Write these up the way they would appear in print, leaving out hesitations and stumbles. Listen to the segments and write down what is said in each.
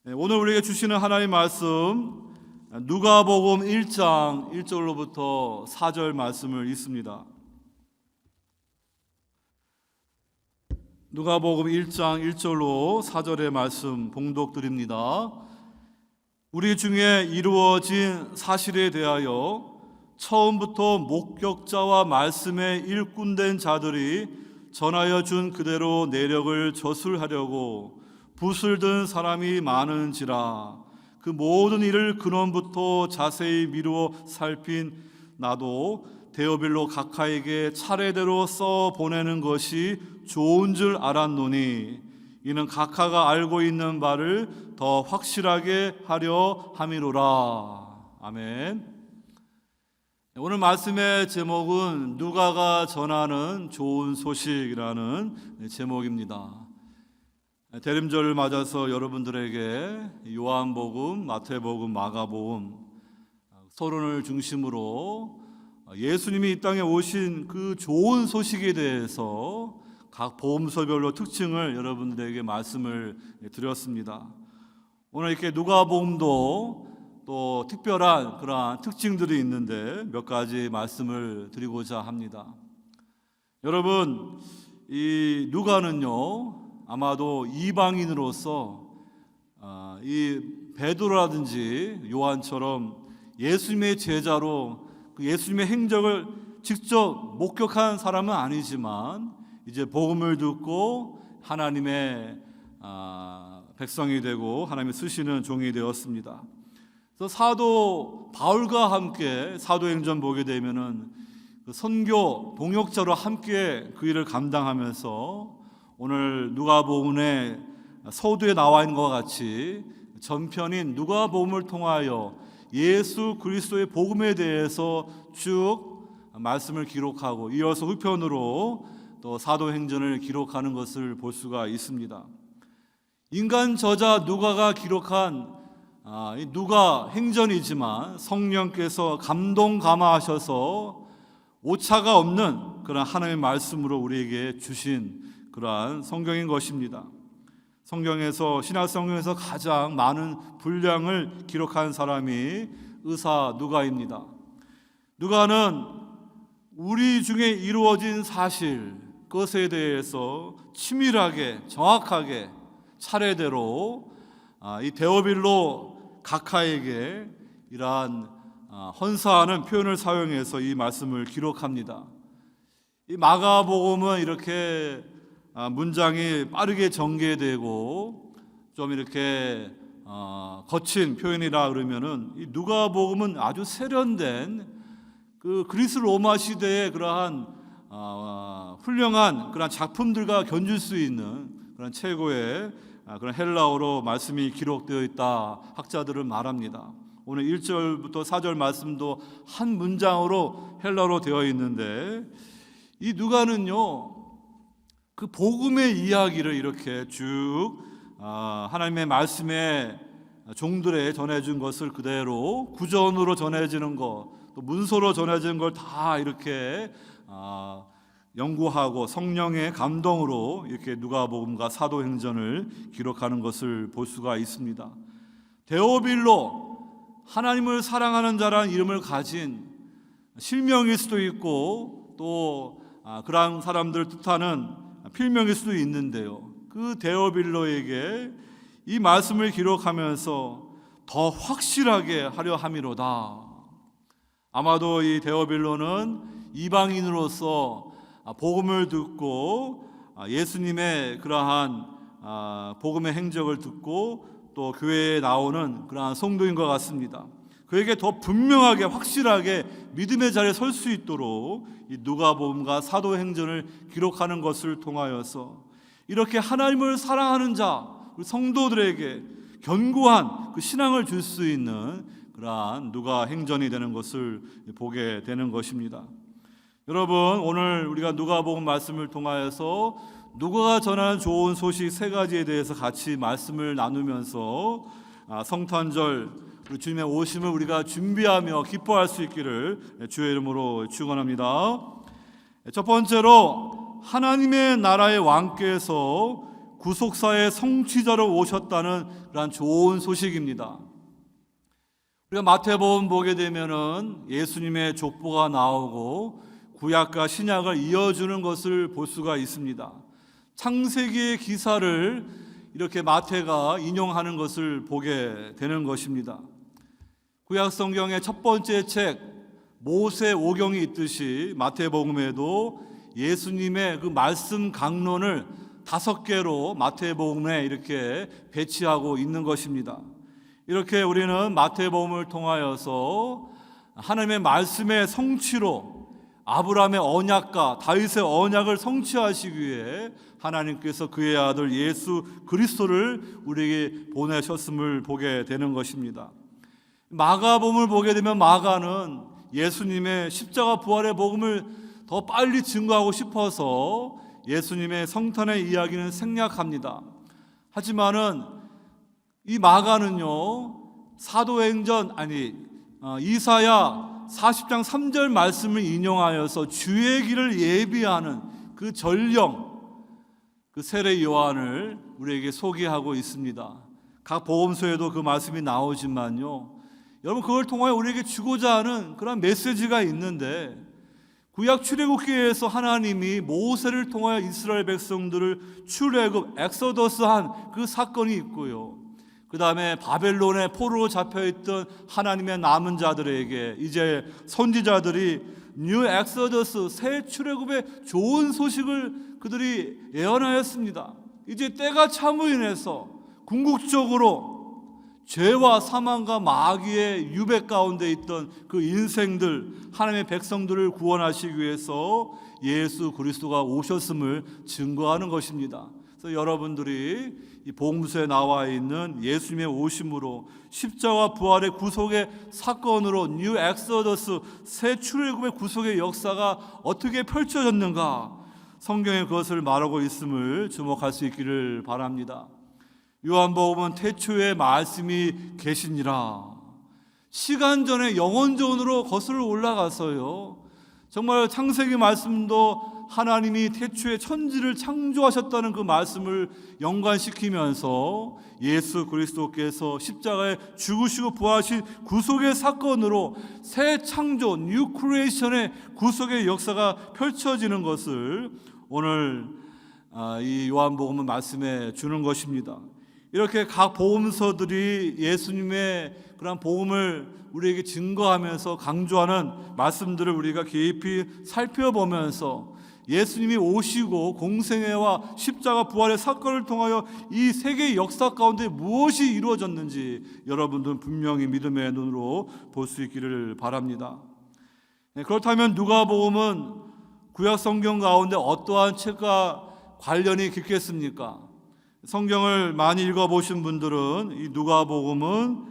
오늘 우리에게 주시는 하나님 말씀 누가복음 1장 1절로부터 4절 말씀을 읽습니다. 누가복음 1장 1절로 4절의 말씀 봉독드립니다. 우리 중에 이루어진 사실에 대하여 처음부터 목격자와 말씀에 일꾼된 자들이 전하여 준 그대로 내력을 저술하려고 붓을 든 사람이 많은지라. 그 모든 일을 근원부터 자세히 미루어 살핀 나도 데오빌로 각하에게 차례대로 써 보내는 것이 좋은 줄 알았노니 이는 각하가 알고 있는 바를 더 확실하게 하려 함이로라. 아멘. 오늘 말씀의 제목은 누가가 전하는 좋은 소식이라는 제목입니다. 대림절을 맞아서 여러분들에게 요한복음, 마태복음, 마가복음 서론을 중심으로 예수님이 이 땅에 오신 그 좋은 소식에 대해서 각 복음서별로 특징을 여러분들에게 말씀을 드렸습니다. 오늘 이렇게 누가복음도 또 특별한 그러한 특징들이 있는데 몇 가지 말씀을 드리고자 합니다. 여러분, 이 누가는요 아마도 이방인으로서 이 베드로라든지 요한처럼 예수님의 제자로 그 예수님의 행적을 직접 목격한 사람은 아니지만 이제 복음을 듣고 하나님의 백성이 되고 하나님이 쓰시는 종이 되었습니다. 그래서 사도 바울과 함께 사도행전 보게 되면은 그 선교 동역자로 함께 그 일을 감당하면서 오늘 누가복음의 서두에 나와 있는 것과 같이 전편인 누가복음을 통하여 예수 그리스도의 복음에 대해서 쭉 말씀을 기록하고 이어서 후편으로 또 사도행전을 기록하는 것을 볼 수가 있습니다. 인간 저자 누가가 기록한 누가 행전이지만 성령께서 감동 감화하셔서 오차가 없는 그런 하나님의 말씀으로 우리에게 주신 그러한 성경인 것입니다. 성경에서 신약 성경에서 가장 많은 분량을 기록한 사람이 의사 누가입니다. 누가는 우리 중에 이루어진 사실 그것에 대해서 치밀하게 정확하게 차례대로 이 데오빌로 각하에게 이러한 헌사하는 표현을 사용해서 이 말씀을 기록합니다. 이 마가복음은 이렇게 문장이 빠르게 전개되고 좀 이렇게 거친 표현이라 그러면은 이 누가복음은 아주 세련된 그 그리스 로마 시대의 그러한 훌륭한 그런 작품들과 견줄 수 있는 그런 최고의 그런 헬라어로 말씀이 기록되어 있다 학자들은 말합니다. 오늘 1절부터 4절 말씀도 한 문장으로 헬라어로 되어 있는데 이 누가는요 그 복음의 이야기를 이렇게 쭉 하나님의 말씀에 종들에 전해준 것을 그대로 구전으로 전해지는 것, 또 문서로 전해지는 걸 다 이렇게 연구하고 성령의 감동으로 이렇게 누가복음과 사도행전을 기록하는 것을 볼 수가 있습니다. 데오빌로 하나님을 사랑하는 자라는 이름을 가진 실명일 수도 있고 또 그런 사람들 뜻하는 필명일 수도 있는데요. 그 데오빌로에게 이 말씀을 기록하면서 더 확실하게 하려 함이로다. 아마도 이 데오빌로는 이방인으로서 복음을 듣고 예수님의 그러한 복음의 행적을 듣고 또 교회에 나오는 그러한 성도인 것 같습니다. 그에게 더 분명하게 확실하게 믿음의 자리에 설 수 있도록 이 누가복음과 사도행전을 기록하는 것을 통하여서 이렇게 하나님을 사랑하는 자 우리 성도들에게 견고한 그 신앙을 줄 수 있는 그러한 누가행전이 되는 것을 보게 되는 것입니다. 여러분, 오늘 우리가 누가복음 말씀을 통하여서 누가가 전하는 좋은 소식 세 가지에 대해서 같이 말씀을 나누면서 성탄절 우리 주님의 오심을 우리가 준비하며 기뻐할 수 있기를 주의 이름으로 축원합니다. 첫 번째로 하나님의 나라의 왕께서 구속사의 성취자로 오셨다는 그런 좋은 소식입니다. 우리가 마태복음 보게 되면은 예수님의 족보가 나오고 구약과 신약을 이어주는 것을 볼 수가 있습니다. 창세기의 기사를 이렇게 마태가 인용하는 것을 보게 되는 것입니다. 구약 성경의 첫 번째 책 모세 오경이 있듯이 마태복음에도 예수님의 그 말씀 강론을 5개로 마태복음에 이렇게 배치하고 있는 것입니다. 이렇게 우리는 마태복음을 통하여서 하나님의 말씀의 성취로 아브라함의 언약과 다윗의 언약을 성취하시기 위해 하나님께서 그의 아들 예수 그리스도를 우리에게 보내셨음을 보게 되는 것입니다. 마가복음을 보게 되면 마가는 예수님의 십자가 부활의 복음을 더 빨리 증거하고 싶어서 예수님의 성탄의 이야기는 생략합니다. 하지만은 이 마가는요, 사도행전 이사야 40장 3절 말씀을 인용하여서 주의 길을 예비하는 그 전령, 그 세례 요한을 우리에게 소개하고 있습니다. 각 복음서에도 그 말씀이 나오지만요, 여러분 그걸 통하여 우리에게 주고자 하는 그런 메시지가 있는데, 구약 출애굽기에서 하나님이 모세를 통하여 이스라엘 백성들을 출애굽 엑소더스한 그 사건이 있고요, 그 다음에 바벨론의 포로로 잡혀있던 하나님의 남은 자들에게 이제 선지자들이 뉴 엑소더스 새 출애굽의 좋은 소식을 그들이 예언하였습니다. 이제 때가 참으로 인해서 궁극적으로 죄와 사망과 마귀의 유배 가운데 있던 그 인생들, 하나님의 백성들을 구원하시기 위해서 예수 그리스도가 오셨음을 증거하는 것입니다. 그래서 여러분들이 이 복음서에 나와 있는 예수님의 오심으로 십자가 부활의 구속의 사건으로 뉴 엑소더스 새 출애굽의 구속의 역사가 어떻게 펼쳐졌는가, 성경에 그것을 말하고 있음을 주목할 수 있기를 바랍니다. 요한복음은 태초에 말씀이 계시니라, 시간 전에 영원전으로 거슬러 올라가서요, 정말 창세기 말씀도 하나님이 태초에 천지를 창조하셨다는 그 말씀을 연관시키면서 예수 그리스도께서 십자가에 죽으시고 부활하신 구속의 사건으로 새 창조, 뉴 크리에이션의 구속의 역사가 펼쳐지는 것을 오늘 이 요한복음은 말씀해 주는 것입니다. 이렇게 각 복음서들이 예수님의 그런 복음을 우리에게 증거하면서 강조하는 말씀들을 우리가 깊이 살펴보면서 예수님이 오시고 공생애와 십자가 부활의 사건을 통하여 이 세계의 역사 가운데 무엇이 이루어졌는지 여러분들은 분명히 믿음의 눈으로 볼 수 있기를 바랍니다. 그렇다면 누가복음은 구약 성경 가운데 어떠한 책과 관련이 깊겠습니까? 성경을 많이 읽어보신 분들은 이 누가복음은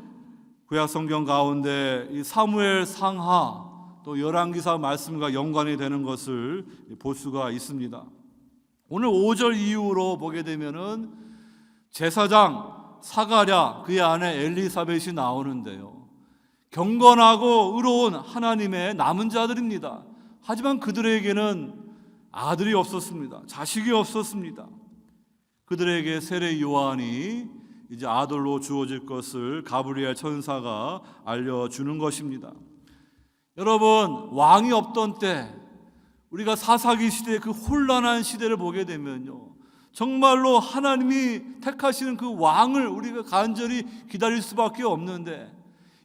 구약 성경 가운데 이 사무엘 상하 또 열왕기사 말씀과 연관이 되는 것을 볼 수가 있습니다. 오늘 5절 이후로 보게 되면은 제사장 사가랴 그의 아내 엘리사벳이 나오는데요, 경건하고 의로운 하나님의 남은 자들입니다. 하지만 그들에게는 아들이 없었습니다. 자식이 없었습니다. 그들에게 세례 요한이 이제 아들로 주어질 것을 가브리엘 천사가 알려주는 것입니다. 여러분, 왕이 없던 때, 우리가 사사기 시대의 그 혼란한 시대를 보게 되면요, 정말로 하나님이 택하시는 그 왕을 우리가 간절히 기다릴 수밖에 없는데,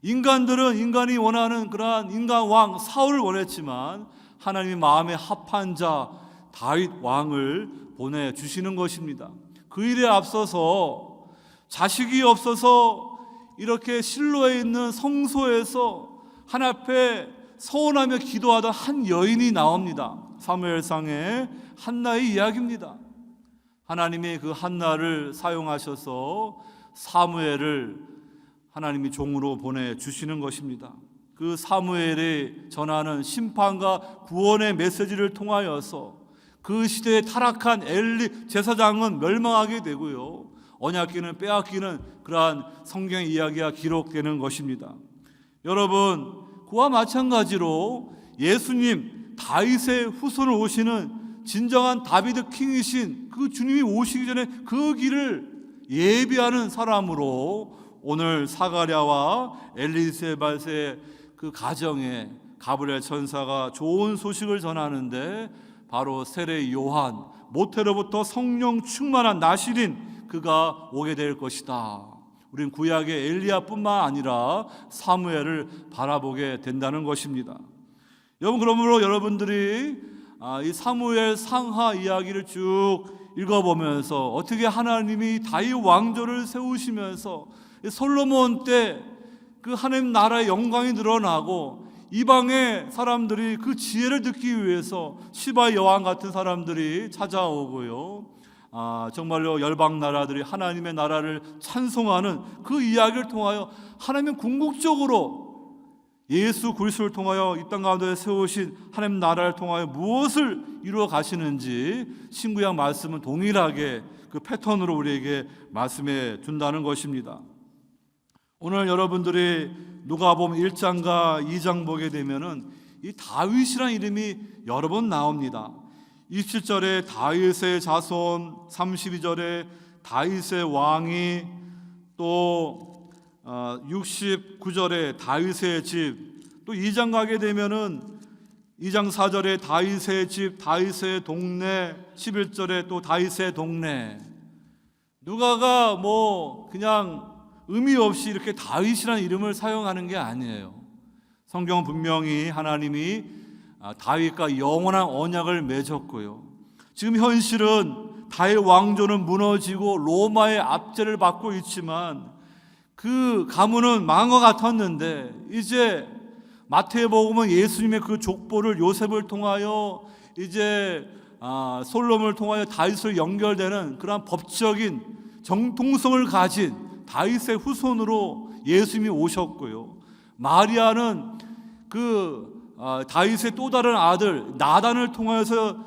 인간들은 인간이 원하는 그러한 인간 왕 사울을 원했지만 하나님이 마음에 합한 자 다윗 왕을 보내주시는 것입니다. 그 일에 앞서서 자식이 없어서 이렇게 실로에 있는 성소에서 하나님 앞에 서원하며 기도하던 한 여인이 나옵니다. 사무엘상의 한나의 이야기입니다. 하나님이 그 한나를 사용하셔서 사무엘을 하나님이 종으로 보내주시는 것입니다. 그 사무엘이 전하는 심판과 구원의 메시지를 통하여서 그 시대에 타락한 엘리 제사장은 멸망하게 되고요, 언약궤는 빼앗기는 그러한 성경 이야기가 기록되는 것입니다. 여러분, 그와 마찬가지로 예수님 다윗의 후손을 오시는 진정한 다비드 킹이신 그 주님이 오시기 전에 그 길을 예비하는 사람으로 오늘 사가랴와 엘리사벳의 그 가정에 가브리엘 천사가 좋은 소식을 전하는데 바로 세례 요한, 모태로부터 성령 충만한 나실인 그가 오게 될 것이다. 우린 구약의 엘리야뿐만 아니라 사무엘을 바라보게 된다는 것입니다. 여러분, 그러므로 여러분들이 이 사무엘 상하 이야기를 쭉 읽어보면서 어떻게 하나님이 다윗 왕조를 세우시면서 솔로몬 때 그 하나님 나라의 영광이 드러나고 이방의 사람들이 그 지혜를 듣기 위해서 시바의 여왕 같은 사람들이 찾아오고요, 정말로 열방 나라들이 하나님의 나라를 찬송하는 그 이야기를 통하여 하나님은 궁극적으로 예수 그리스도를 통하여 이 땅 가운데 세우신 하나님 나라를 통하여 무엇을 이루어 가시는지 신구약 말씀은 동일하게 그 패턴으로 우리에게 말씀해 준다는 것입니다. 오늘 여러분들이 누가복음 1장과 2장 보게 되면은 이 다윗이라는 이름이 여러 번 나옵니다. 27절에 다윗의 자손, 32절에 다윗의 왕이, 또 69절에 다윗의 집, 또 2장 가게 되면은 2장 4절에 다윗의 집, 다윗의 동네, 11절에 또 다윗의 동네. 누가가 그냥 의미 없이 이렇게 다윗이라는 이름을 사용하는 게 아니에요. 성경은 분명히 하나님이 다윗과 영원한 언약을 맺었고요, 지금 현실은 다윗 왕조는 무너지고 로마의 압제를 받고 있지만 그 가문은 망한 것 같았는데 이제 마태복음은 예수님의 그 족보를 요셉을 통하여 이제 솔로몬을 통하여 다윗을 연결되는 그러한 법적인 정통성을 가진 다윗의 후손으로 예수님이 오셨고요, 마리아는 그 다윗의 또 다른 아들 나단을 통하여서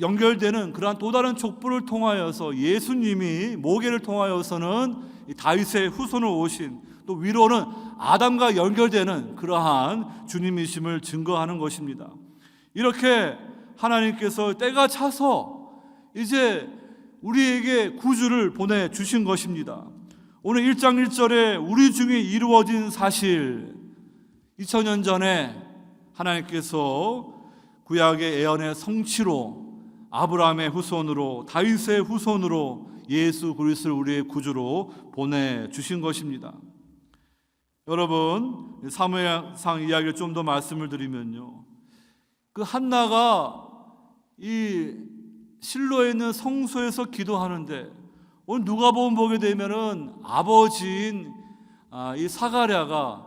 연결되는 그러한 또 다른 족보를 통하여서 예수님이 모계를 통하여서는 다윗의 후손으로 오신, 또 위로는 아담과 연결되는 그러한 주님이심을 증거하는 것입니다. 이렇게 하나님께서 때가 차서 이제 우리에게 구주를 보내주신 것입니다. 오늘 1장 1절에 우리 중에 이루어진 사실, 2000년 전에 하나님께서 구약의 예언의 성취로 아브라함의 후손으로 다윗의 후손으로 예수 그리스도를 우리의 구주로 보내주신 것입니다. 여러분, 사무엘상 이야기를 좀 더 말씀을 드리면요, 그 한나가 이 실로에 있는 성소에서 기도하는데 오늘 누가복음 보게 되면은 아버지인 이 사가랴가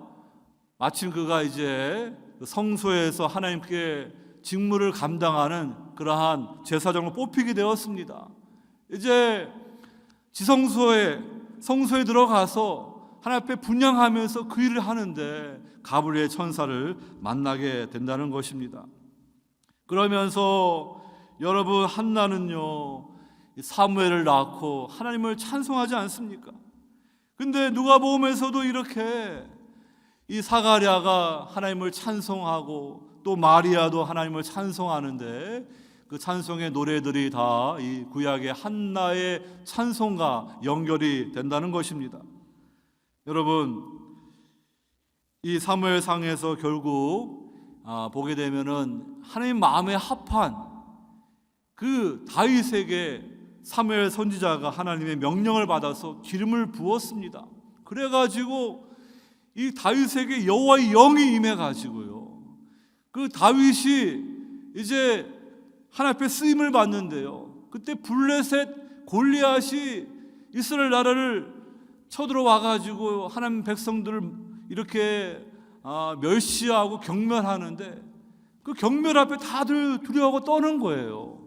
마침 그가 이제 성소에서 하나님께 직무를 감당하는 그러한 제사장으로 뽑히게 되었습니다. 이제 성소에 들어가서 하나님 앞에 분향하면서 그 일을 하는데 가브리엘 천사를 만나게 된다는 것입니다. 그러면서 여러분, 한나는요 사무엘을 낳고 하나님을 찬송하지 않습니까? 근데 누가복음에서도 이렇게 이 사가랴가 하나님을 찬송하고 또 마리아도 하나님을 찬송하는데 그 찬송의 노래들이 다 이 구약의 한나의 찬송과 연결이 된다는 것입니다. 여러분, 이 사무엘상에서 결국 보게 되면은 하나님 마음에 합한 그 다윗에게 사무엘 선지자가 하나님의 명령을 받아서 기름을 부었습니다. 그래가지고 이 다윗에게 여호와의 영이 임해가지고요, 그 다윗이 이제 하나님 앞에 쓰임을 받는데요, 그때 블레셋 골리앗이 이스라엘 나라를 쳐들어와가지고 하나님 백성들을 이렇게 멸시하고 경멸하는데 그 경멸 앞에 다들 두려워하고 떠는 거예요.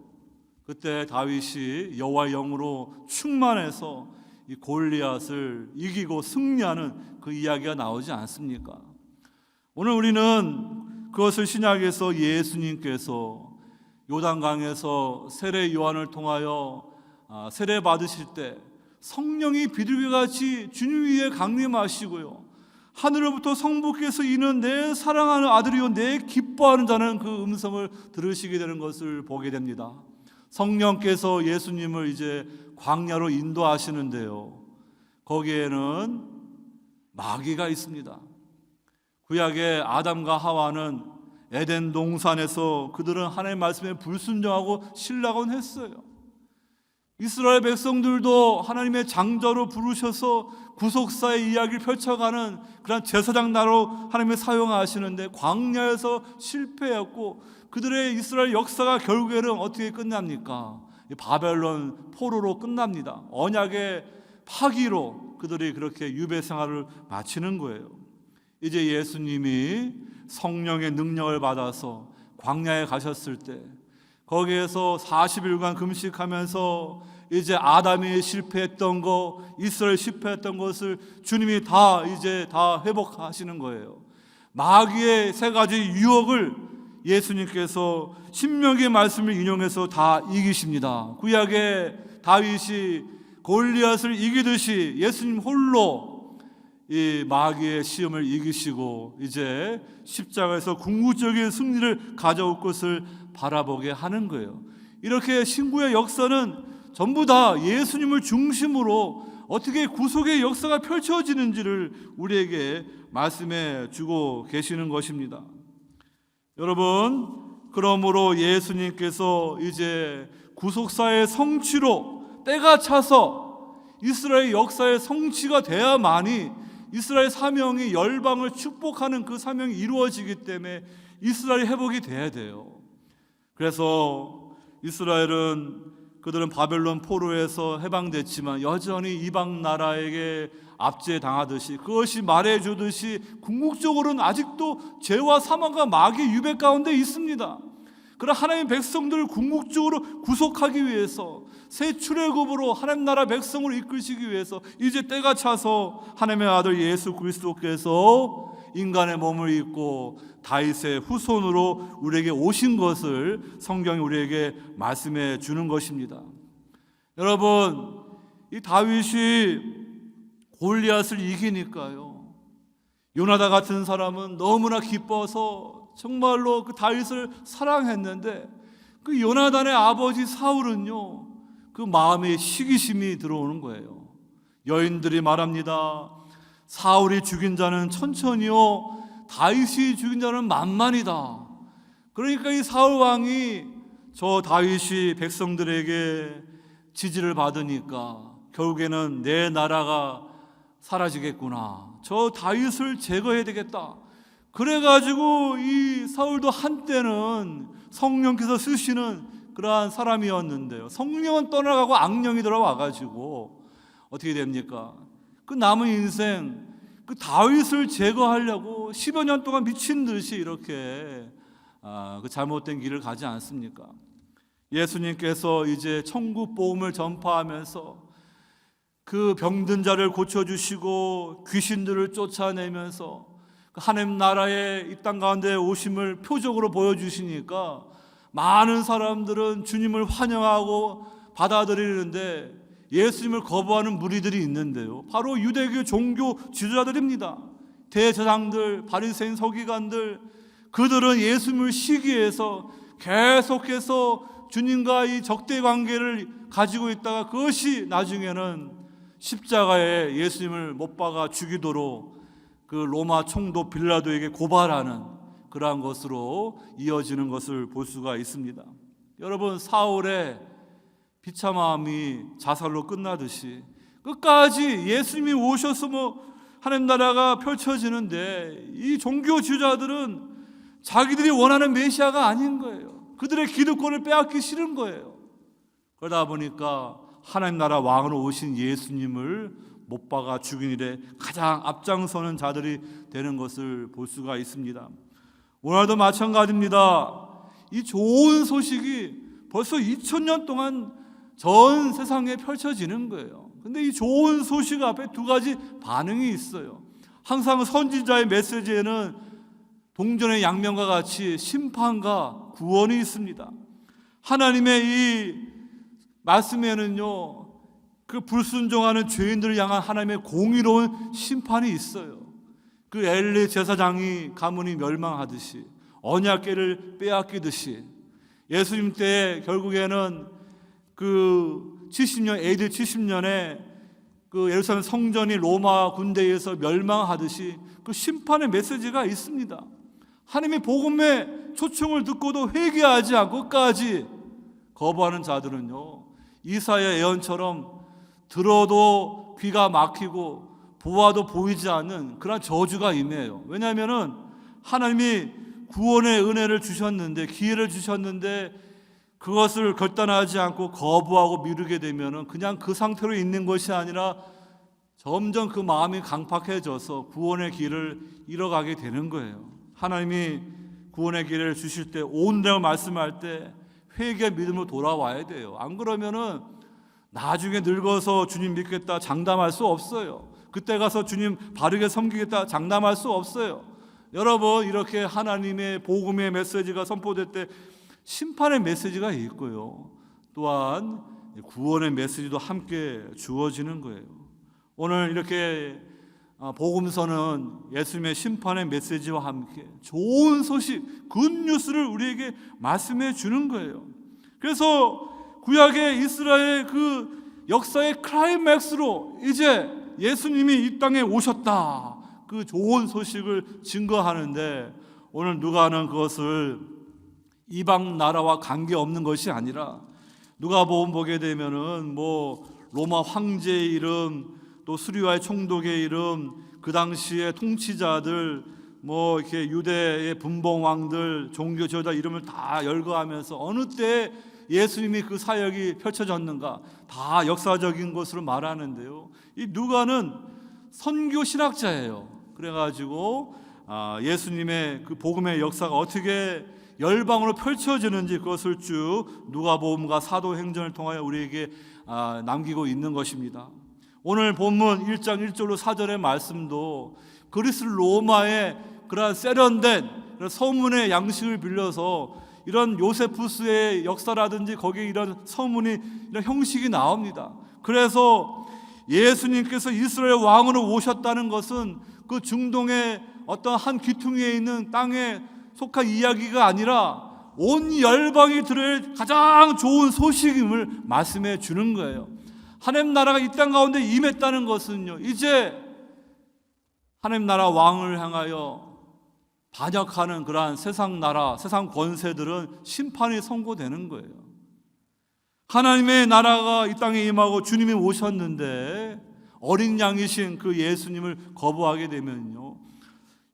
그때 다윗이 여호와의 영으로 충만해서 이 골리앗을 이기고 승리하는 그 이야기가 나오지 않습니까? 오늘 우리는 그것을 신약에서 예수님께서 요단강에서 세례 요한을 통하여 세례 받으실 때 성령이 비둘기같이 주님 위에 강림하시고요, 하늘로부터 성부께서 이는 내 사랑하는 아들이요 내 기뻐하는 자는 그 음성을 들으시게 되는 것을 보게 됩니다. 성령께서 예수님을 이제 광야로 인도하시는데요, 거기에는 마귀가 있습니다. 구약의 아담과 하와는 에덴 동산에서 그들은 하나님의 말씀에 불순종하고 신라곤 했어요. 이스라엘 백성들도 하나님의 장자로 부르셔서 구속사의 이야기를 펼쳐가는 그런 제사장 나로 하나님이 사용하시는데 광야에서 실패했고, 그들의 이스라엘 역사가 결국에는 어떻게 끝납니까? 바벨론 포로로 끝납니다. 언약의 파기로 그들이 그렇게 유배 생활을 마치는 거예요. 이제 예수님이 성령의 능력을 받아서 광야에 가셨을 때 거기에서 40일간 금식하면서 이제 아담이 실패했던 거, 이스라엘 실패했던 것을 주님이 다 회복하시는 거예요. 마귀의 세 가지 유혹을 예수님께서 신명기의 말씀을 인용해서 다 이기십니다. 구약의 다윗이 골리앗을 이기듯이 예수님 홀로 이 마귀의 시험을 이기시고 이제 십자가에서 궁극적인 승리를 가져올 것을 바라보게 하는 거예요. 이렇게 신구의 역사는 전부 다 예수님을 중심으로 어떻게 구속의 역사가 펼쳐지는지를 우리에게 말씀해 주고 계시는 것입니다. 여러분, 그러므로 예수님께서 이제 구속사의 성취로 때가 차서 이스라엘 역사의 성취가 돼야만이 이스라엘 사명이 열방을 축복하는 그 사명이 이루어지기 때문에 이스라엘 회복이 돼야 돼요. 그래서 그들은 바벨론 포로에서 해방됐지만 여전히 이방 나라에게 압제당하듯이, 그것이 말해주듯이 궁극적으로는 아직도 죄와 사망과 마귀의 유배 가운데 있습니다. 그러나 하나님의 백성들을 궁극적으로 구속하기 위해서 새 출애굽으로 하나님 나라 백성으로 이끄시기 위해서 이제 때가 차서 하나님의 아들 예수 그리스도께서 인간의 몸을 입고 다윗의 후손으로 우리에게 오신 것을 성경이 우리에게 말씀해 주는 것입니다. 여러분, 이 다윗이 골리앗을 이기니까요, 요나단 같은 사람은 너무나 기뻐서 정말로 그 다윗을 사랑했는데, 그 요나단의 아버지 사울은요, 그 마음에 시기심이 들어오는 거예요. 여인들이 말합니다. 사울이 죽인 자는 천천히요, 다윗이 죽인 자는 만만이다. 그러니까 이 사울 왕이 저 다윗이 백성들에게 지지를 받으니까 결국에는 내 나라가 사라지겠구나, 저 다윗을 제거해야 되겠다. 그래가지고 이 사울도 한때는 성령께서 쓰시는 그러한 사람이었는데요, 성령은 떠나가고 악령이 들어와가지고 어떻게 됩니까? 그 남은 인생 그 다윗을 제거하려고 10여 년 동안 미친 듯이 이렇게 그 잘못된 길을 가지 않습니까? 예수님께서 이제 천국 복음을 전파하면서 그 병든 자를 고쳐주시고 귀신들을 쫓아내면서 하나님 나라의 이 땅 가운데 오심을 표적으로 보여주시니까 많은 사람들은 주님을 환영하고 받아들이는데 예수님을 거부하는 무리들이 있는데요, 바로 유대교 종교 지도자들입니다. 대제사장들, 바리새인, 서기관들, 그들은 예수님을 시기해서 계속해서 주님과 이 적대 관계를 가지고 있다가 그것이 나중에는 십자가에 예수님을 못 박아 죽이도록 그 로마 총독 빌라도에게 고발하는 그러한 것으로 이어지는 것을 볼 수가 있습니다. 여러분, 사울의 비참함이 자살로 끝나듯이 끝까지 예수님이 오셔서 하나님 나라가 펼쳐지는데 이 종교 지도자들은 자기들이 원하는 메시아가 아닌 거예요. 그들의 기득권을 빼앗기 싫은 거예요. 그러다 보니까 하나님 나라 왕으로 오신 예수님을 못 박아 죽인 일에 가장 앞장서는 자들이 되는 것을 볼 수가 있습니다. 오늘도 마찬가지입니다. 이 좋은 소식이 벌써 2000년 동안 전 세상에 펼쳐지는 거예요. 근데 이 좋은 소식 앞에 두 가지 반응이 있어요. 항상 선지자의 메시지에는 동전의 양면과 같이 심판과 구원이 있습니다. 하나님의 이 말씀에는요, 그 불순종하는 죄인들을 향한 하나님의 공의로운 심판이 있어요. 그 엘리 제사장이 가문이 멸망하듯이, 언약궤를 빼앗기듯이, 예수님 때 결국에는 그 70년 AD 70년에 그 예루살렘 성전이 로마 군대에 의해서 멸망하듯이 그 심판의 메시지가 있습니다. 하나님의 복음의 초청을 듣고도 회개하지 않고 끝까지 거부하는 자들은요, 이사야 예언처럼 들어도 귀가 막히고 보아도 보이지 않는 그런 저주가 임해요. 왜냐하면 하나님이 구원의 은혜를 주셨는데, 기회를 주셨는데 그것을 결단하지 않고 거부하고 미루게 되면 그냥 그 상태로 있는 것이 아니라 점점 그 마음이 강팍해져서 구원의 길을 잃어가게 되는 거예요. 하나님이 구원의 기회를 주실 때, 온다고 말씀할 때 회개 믿음으로 돌아와야 돼요. 안 그러면은 나중에 늙어서 주님 믿겠다 장담할 수 없어요. 그때 가서 주님 바르게 섬기겠다 장담할 수 없어요. 여러분, 이렇게 하나님의 복음의 메시지가 선포될 때 심판의 메시지가 있고요, 또한 구원의 메시지도 함께 주어지는 거예요. 오늘 이렇게 복음서는 예수님의 심판의 메시지와 함께 좋은 소식, 굿뉴스를 우리에게 말씀해 주는 거예요. 그래서 구약의 이스라엘 그 역사의 클라이맥스로 이제 예수님이 이 땅에 오셨다, 그 좋은 소식을 증거하는데, 오늘 누가는 그것을 이방 나라와 관계없는 것이 아니라 누가복음 보게 되면은 로마 황제의 이름, 또 수리와의 총독의 이름, 그 당시의 통치자들, 이렇게 유대의 분봉왕들, 종교 지도자 이름을 다 열거하면서 어느 때 예수님이 그 사역이 펼쳐졌는가 다 역사적인 것으로 말하는데요, 이 누가는 선교 신학자예요. 그래가지고 예수님의 그 복음의 역사가 어떻게 열방으로 펼쳐지는지 그것을 쭉 누가복음과 사도행전을 통하여 우리에게 남기고 있는 것입니다. 오늘 본문 1장 1절로 4절의 말씀도 그리스 로마의 그러한 세련된 서문의 양식을 빌려서 이런 요세푸스의 역사라든지 거기에 이런 서문이, 이런 형식이 나옵니다. 그래서 예수님께서 이스라엘 왕으로 오셨다는 것은 그 중동의 어떤 한 귀퉁이에 있는 땅에 속한 이야기가 아니라 온 열방이 들을 가장 좋은 소식임을 말씀해 주는 거예요. 하나님 나라가 이 땅 가운데 임했다는 것은요, 이제 하나님 나라 왕을 향하여 반역하는 그러한 세상 나라, 세상 권세들은 심판이 선고되는 거예요. 하나님의 나라가 이 땅에 임하고 주님이 오셨는데 어린 양이신 그 예수님을 거부하게 되면요,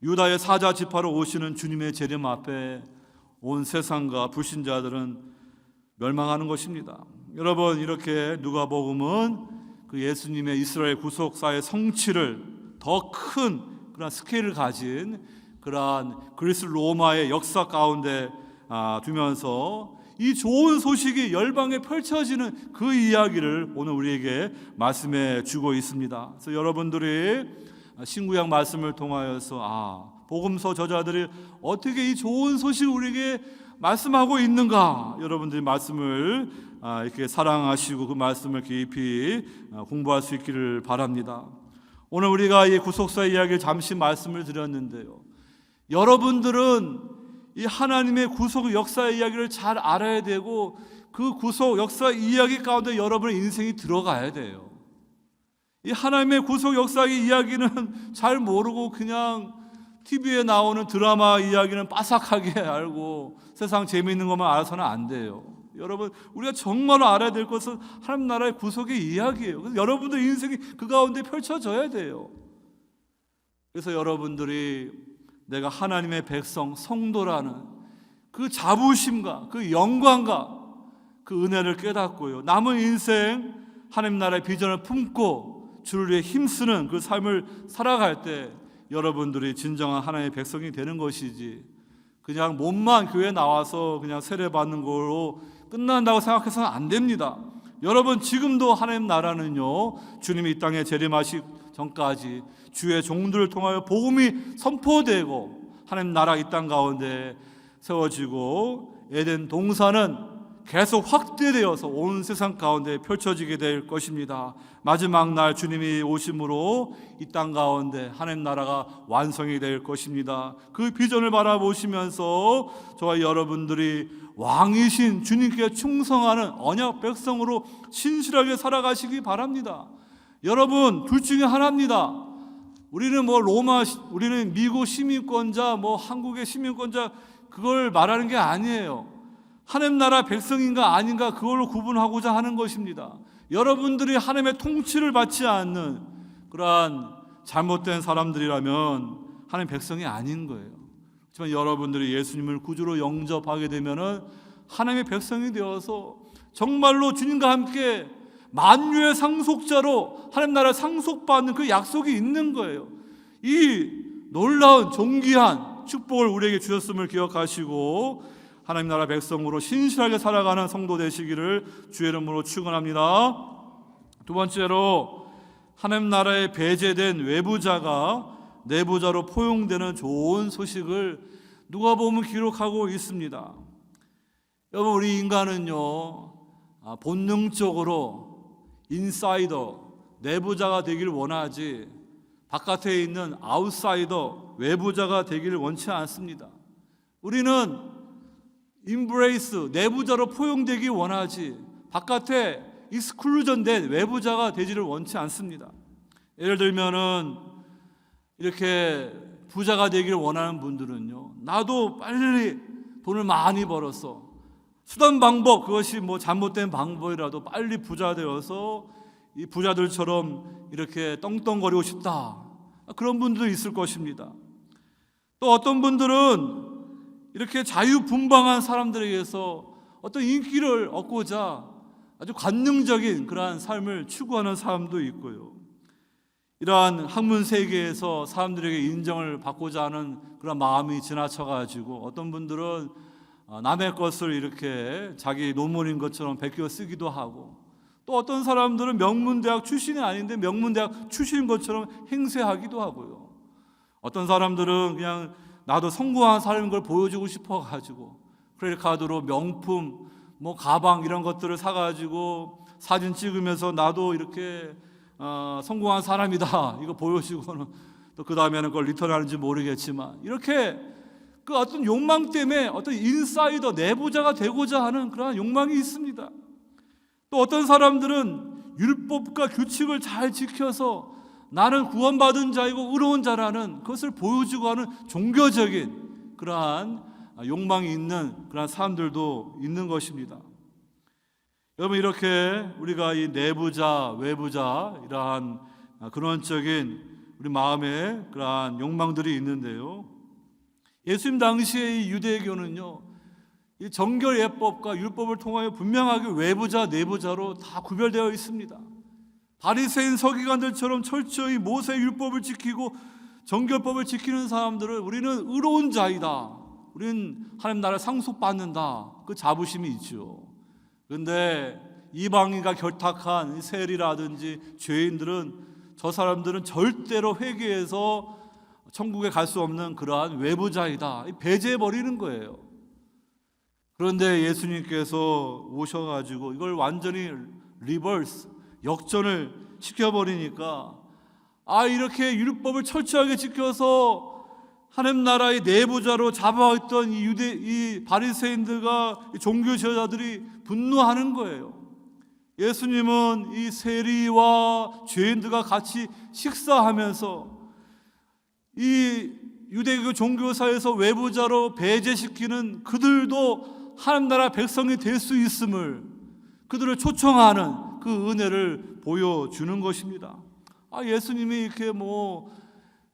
유다의 사자 지파로 오시는 주님의 재림 앞에 온 세상과 불신자들은 멸망하는 것입니다. 여러분, 이렇게 누가복음은 그 예수님의 이스라엘 구속사의 성취를 더 큰 그런 스케일을 가진 그러한 그리스 로마의 역사 가운데 두면서 이 좋은 소식이 열방에 펼쳐지는 그 이야기를 오늘 우리에게 말씀해 주고 있습니다. 그래서 여러분들이 신구약 말씀을 통하여서 복음서 저자들이 어떻게 이 좋은 소식을 우리에게 말씀하고 있는가, 여러분들이 말씀을 이렇게 사랑하시고 그 말씀을 깊이 공부할 수 있기를 바랍니다. 오늘 우리가 이 구속사의 이야기를 잠시 말씀을 드렸는데요, 여러분들은 이 하나님의 구속 역사의 이야기를 잘 알아야 되고 그 구속 역사 이야기 가운데 여러분의 인생이 들어가야 돼요. 이 하나님의 구속 역사의 이야기는 잘 모르고 그냥 TV에 나오는 드라마 이야기는 빠삭하게 알고 세상 재미있는 것만 알아서는 안 돼요. 여러분, 우리가 정말로 알아야 될 것은 하나님 나라의 구속의 이야기예요. 그래서 여러분들 인생이 그 가운데 펼쳐져야 돼요. 그래서 여러분들이 내가 하나님의 백성, 성도라는 그 자부심과 그 영광과 그 은혜를 깨닫고요, 남은 인생 하나님 나라의 비전을 품고 주를 위해 힘쓰는 그 삶을 살아갈 때 여러분들이 진정한 하나님의 백성이 되는 것이지, 그냥 몸만 교회 나와서 그냥 세례받는 걸로 끝난다고 생각해서는 안 됩니다. 여러분, 지금도 하나님 나라는요, 주님이 이 땅에 재림하시기 전까지 주의 종들을 통하여 복음이 선포되고 하나님 나라 이 땅 가운데 세워지고, 에덴 동산은 계속 확대되어서 온 세상 가운데 펼쳐지게 될 것입니다. 마지막 날 주님이 오심으로 이 땅 가운데 하나님 나라가 완성이 될 것입니다. 그 비전을 바라보시면서 저와 여러분들이 왕이신 주님께 충성하는 언약 백성으로 신실하게 살아가시기 바랍니다. 여러분, 둘 중에 하나입니다. 우리는 우리는 미국 시민권자, 한국의 시민권자, 그걸 말하는 게 아니에요. 하나님 나라 백성인가 아닌가 그걸로 구분하고자 하는 것입니다. 여러분들이 하나님의 통치를 받지 않는 그러한 잘못된 사람들이라면 하나님 백성이 아닌 거예요. 하지만 여러분들이 예수님을 구주로 영접하게 되면은 하나님의 백성이 되어서 정말로 주님과 함께 만유의 상속자로 하나님 나라 상속받는 그 약속이 있는 거예요. 이 놀라운 존귀한 축복을 우리에게 주셨음을 기억하시고 하나님 나라 백성으로 신실하게 살아가는 성도 되시기를 주의 이름으로 축원합니다. 두 번째로 하나님 나라에 배제된 외부자가 내부자로 포용되는 좋은 소식을 누가복음은 기록하고 있습니다. 여러분, 우리 인간은요 본능적으로 인사이더, 내부자가 되기를 원하지 바깥에 있는 아웃사이더, 외부자가 되기를 원치 않습니다. 우리는 인브레이스, 내부자로 포용되기 원하지 바깥에 익스클루전된 외부자가 되지를 원치 않습니다. 예를 들면은 이렇게 부자가 되기를 원하는 분들은요, 나도 빨리 돈을 많이 벌어서 수단 방법, 그것이 잘못된 방법이라도 빨리 부자 되어서 이 부자들처럼 이렇게 떵떵거리고 싶다, 그런 분들도 있을 것입니다. 또 어떤 분들은 이렇게 자유분방한 사람들에게서 어떤 인기를 얻고자 아주 관능적인 그러한 삶을 추구하는 사람도 있고요. 이러한 학문 세계에서 사람들에게 인정을 받고자 하는 그런 마음이 지나쳐가지고 어떤 분들은 남의 것을 이렇게 자기 논문인 것처럼 베껴 쓰기도 하고, 또 어떤 사람들은 명문대학 출신이 아닌데 명문대학 출신인 것처럼 행세하기도 하고요. 어떤 사람들은 그냥 나도 성공한 삶인 걸 보여주고 싶어가지고 크레딧 카드로 명품, 가방 이런 것들을 사가지고 사진 찍으면서 나도 이렇게 성공한 사람이다 이거 보여주고는 또 그 다음에는 그걸 리턴하는지 모르겠지만 이렇게 그 어떤 욕망 때문에 어떤 인사이더, 내부자가 되고자 하는 그런 욕망이 있습니다. 또 어떤 사람들은 율법과 규칙을 잘 지켜서 나는 구원받은 자이고 의로운 자라는 그것을 보여주고 하는 종교적인 그러한 욕망이 있는 그러한 사람들도 있는 것입니다. 여러분, 이렇게 우리가 이 내부자, 외부자 이러한 근원적인 우리 마음에 그러한 욕망들이 있는데요, 예수님 당시의 이 유대교는요, 이 정결 예법과 율법을 통하여 분명하게 외부자, 내부자로 다 구별되어 있습니다. 바리새인 서기관들처럼 철저히 모세 율법을 지키고 정결법을 지키는 사람들을 우리는 의로운 자이다, 우리는 하나님 나라를 상속받는다, 그 자부심이 있죠. 그런데 이방인과 결탁한 세리라든지 죄인들은, 저 사람들은 절대로 회개해서 천국에 갈 수 없는 그러한 외부자이다, 배제해버리는 거예요. 그런데 예수님께서 오셔가지고 이걸 완전히 리버스, 역전을 시켜버리니까 이렇게 율법을 철저하게 지켜서 하나님 나라의 내부자로 잡아있던 이 바리새인들과 종교 지도자들이 분노하는 거예요. 예수님은 이 세리와 죄인들과 같이 식사하면서 이 유대교 종교사에서 외부자로 배제시키는 그들도 하나님 나라 백성이 될 수 있음을, 그들을 초청하는 그 은혜를 보여주는 것입니다. 예수님이 이렇게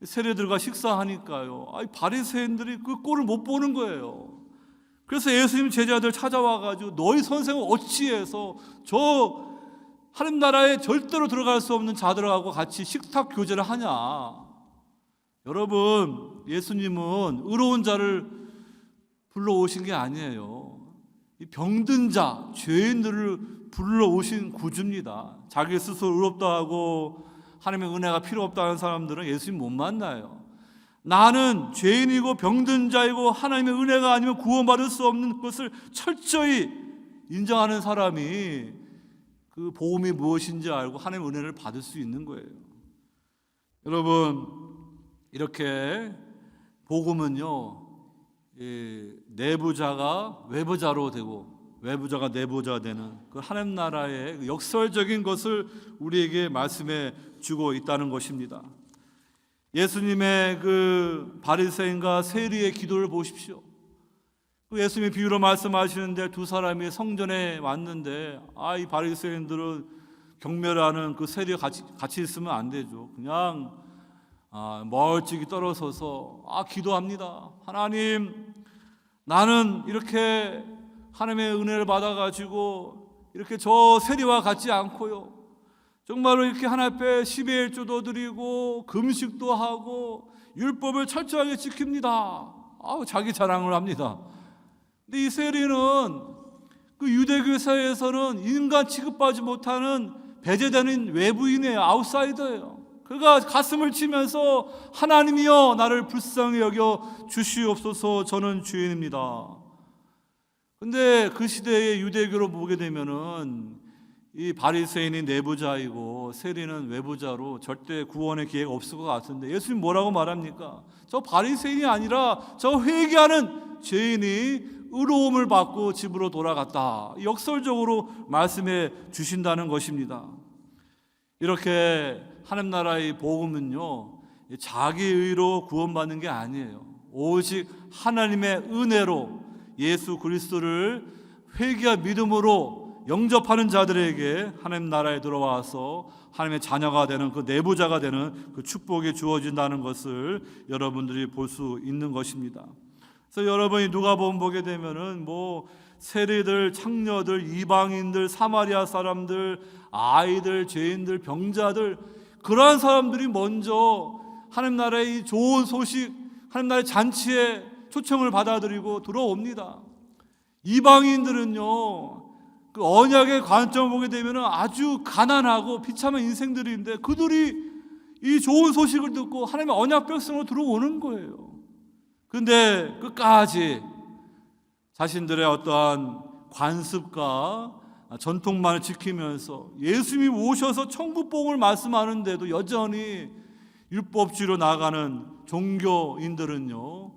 세리들과 식사하니까요, 바리새인들이 그 꼴을 못 보는 거예요. 그래서 예수님 제자들 찾아와가지고 너희 선생은 어찌해서 저 하나님 나라에 절대로 들어갈 수 없는 자들하고 같이 식탁 교제를 하냐. 여러분, 예수님은 의로운 자를 불러오신 게 아니에요. 이 병든 자, 죄인들을 불러오신 구주입니다. 자기 스스로 의롭다 하고 하나님의 은혜가 필요 없다는 사람들은 예수님 못 만나요. 나는 죄인이고 병든 자이고 하나님의 은혜가 아니면 구원받을 수 없는 것을 철저히 인정하는 사람이 그 복음이 무엇인지 알고 하나님의 은혜를 받을 수 있는 거예요. 여러분, 이렇게 복음은요, 내부자가 외부자로 되고 외부자가 내부자가 되는 그 하나님 나라의 역설적인 것을 우리에게 말씀해 주고 있다는 것입니다. 예수님의 그 바리새인과 세리의 기도를 보십시오. 예수님이 비유로 말씀하시는데 두 사람이 성전에 왔는데 이 바리새인들은 경멸하는 그 세리와 같이 있으면 안 되죠. 그냥 멀찍이 떨어서서 기도합니다. 하나님, 나는 이렇게 하나님의 은혜를 받아가지고 이렇게 저 세리와 같지 않고요, 정말로 이렇게 하나님 앞에 10의 1조도 드리고 금식도 하고 율법을 철저하게 지킵니다. 자기 자랑을 합니다. 근데 이 세리는 그 유대교 사회에서는 인간 취급받지 못하는 배제되는 외부인이에요. 아웃사이더예요. 그가 가슴을 치면서 하나님이여 나를 불쌍히 여겨 주시옵소서, 저는 죄인입니다. 근데 그 시대의 유대교로 보게 되면은 이 바리새인이 내부자이고 세리는 외부자로 절대 구원의 기회가 없을 것 같은데 예수님 뭐라고 말합니까? 저 바리새인이 아니라 저 회개하는 죄인이 의로움을 받고 집으로 돌아갔다. 역설적으로 말씀해 주신다는 것입니다. 이렇게 하나님 나라의 복음은요, 자기 의로 구원받는 게 아니에요. 오직 하나님의 은혜로 예수 그리스도를 회개와 믿음으로 영접하는 자들에게 하나님 나라에 들어와서 하나님의 자녀가 되는 그 내부자가 되는 그 축복이 주어진다는 것을 여러분들이 볼 수 있는 것입니다. 그래서 여러분이 누가복음 보게 되면은 세리들, 창녀들, 이방인들, 사마리아 사람들, 아이들, 죄인들, 병자들, 그러한 사람들이 먼저 하나님 나라의 좋은 소식, 하나님 나라의 잔치에 초청을 받아들이고 들어옵니다. 이방인들은요, 그 언약의 관점을 보게 되면 아주 가난하고 비참한 인생들인데 그들이 이 좋은 소식을 듣고 하나님의 언약 백성으로 들어오는 거예요. 그런데 끝까지 자신들의 어떠한 관습과 전통만을 지키면서 예수님이 오셔서 천국복음을 말씀하는데도 여전히 율법주의로 나아가는 종교인들은요,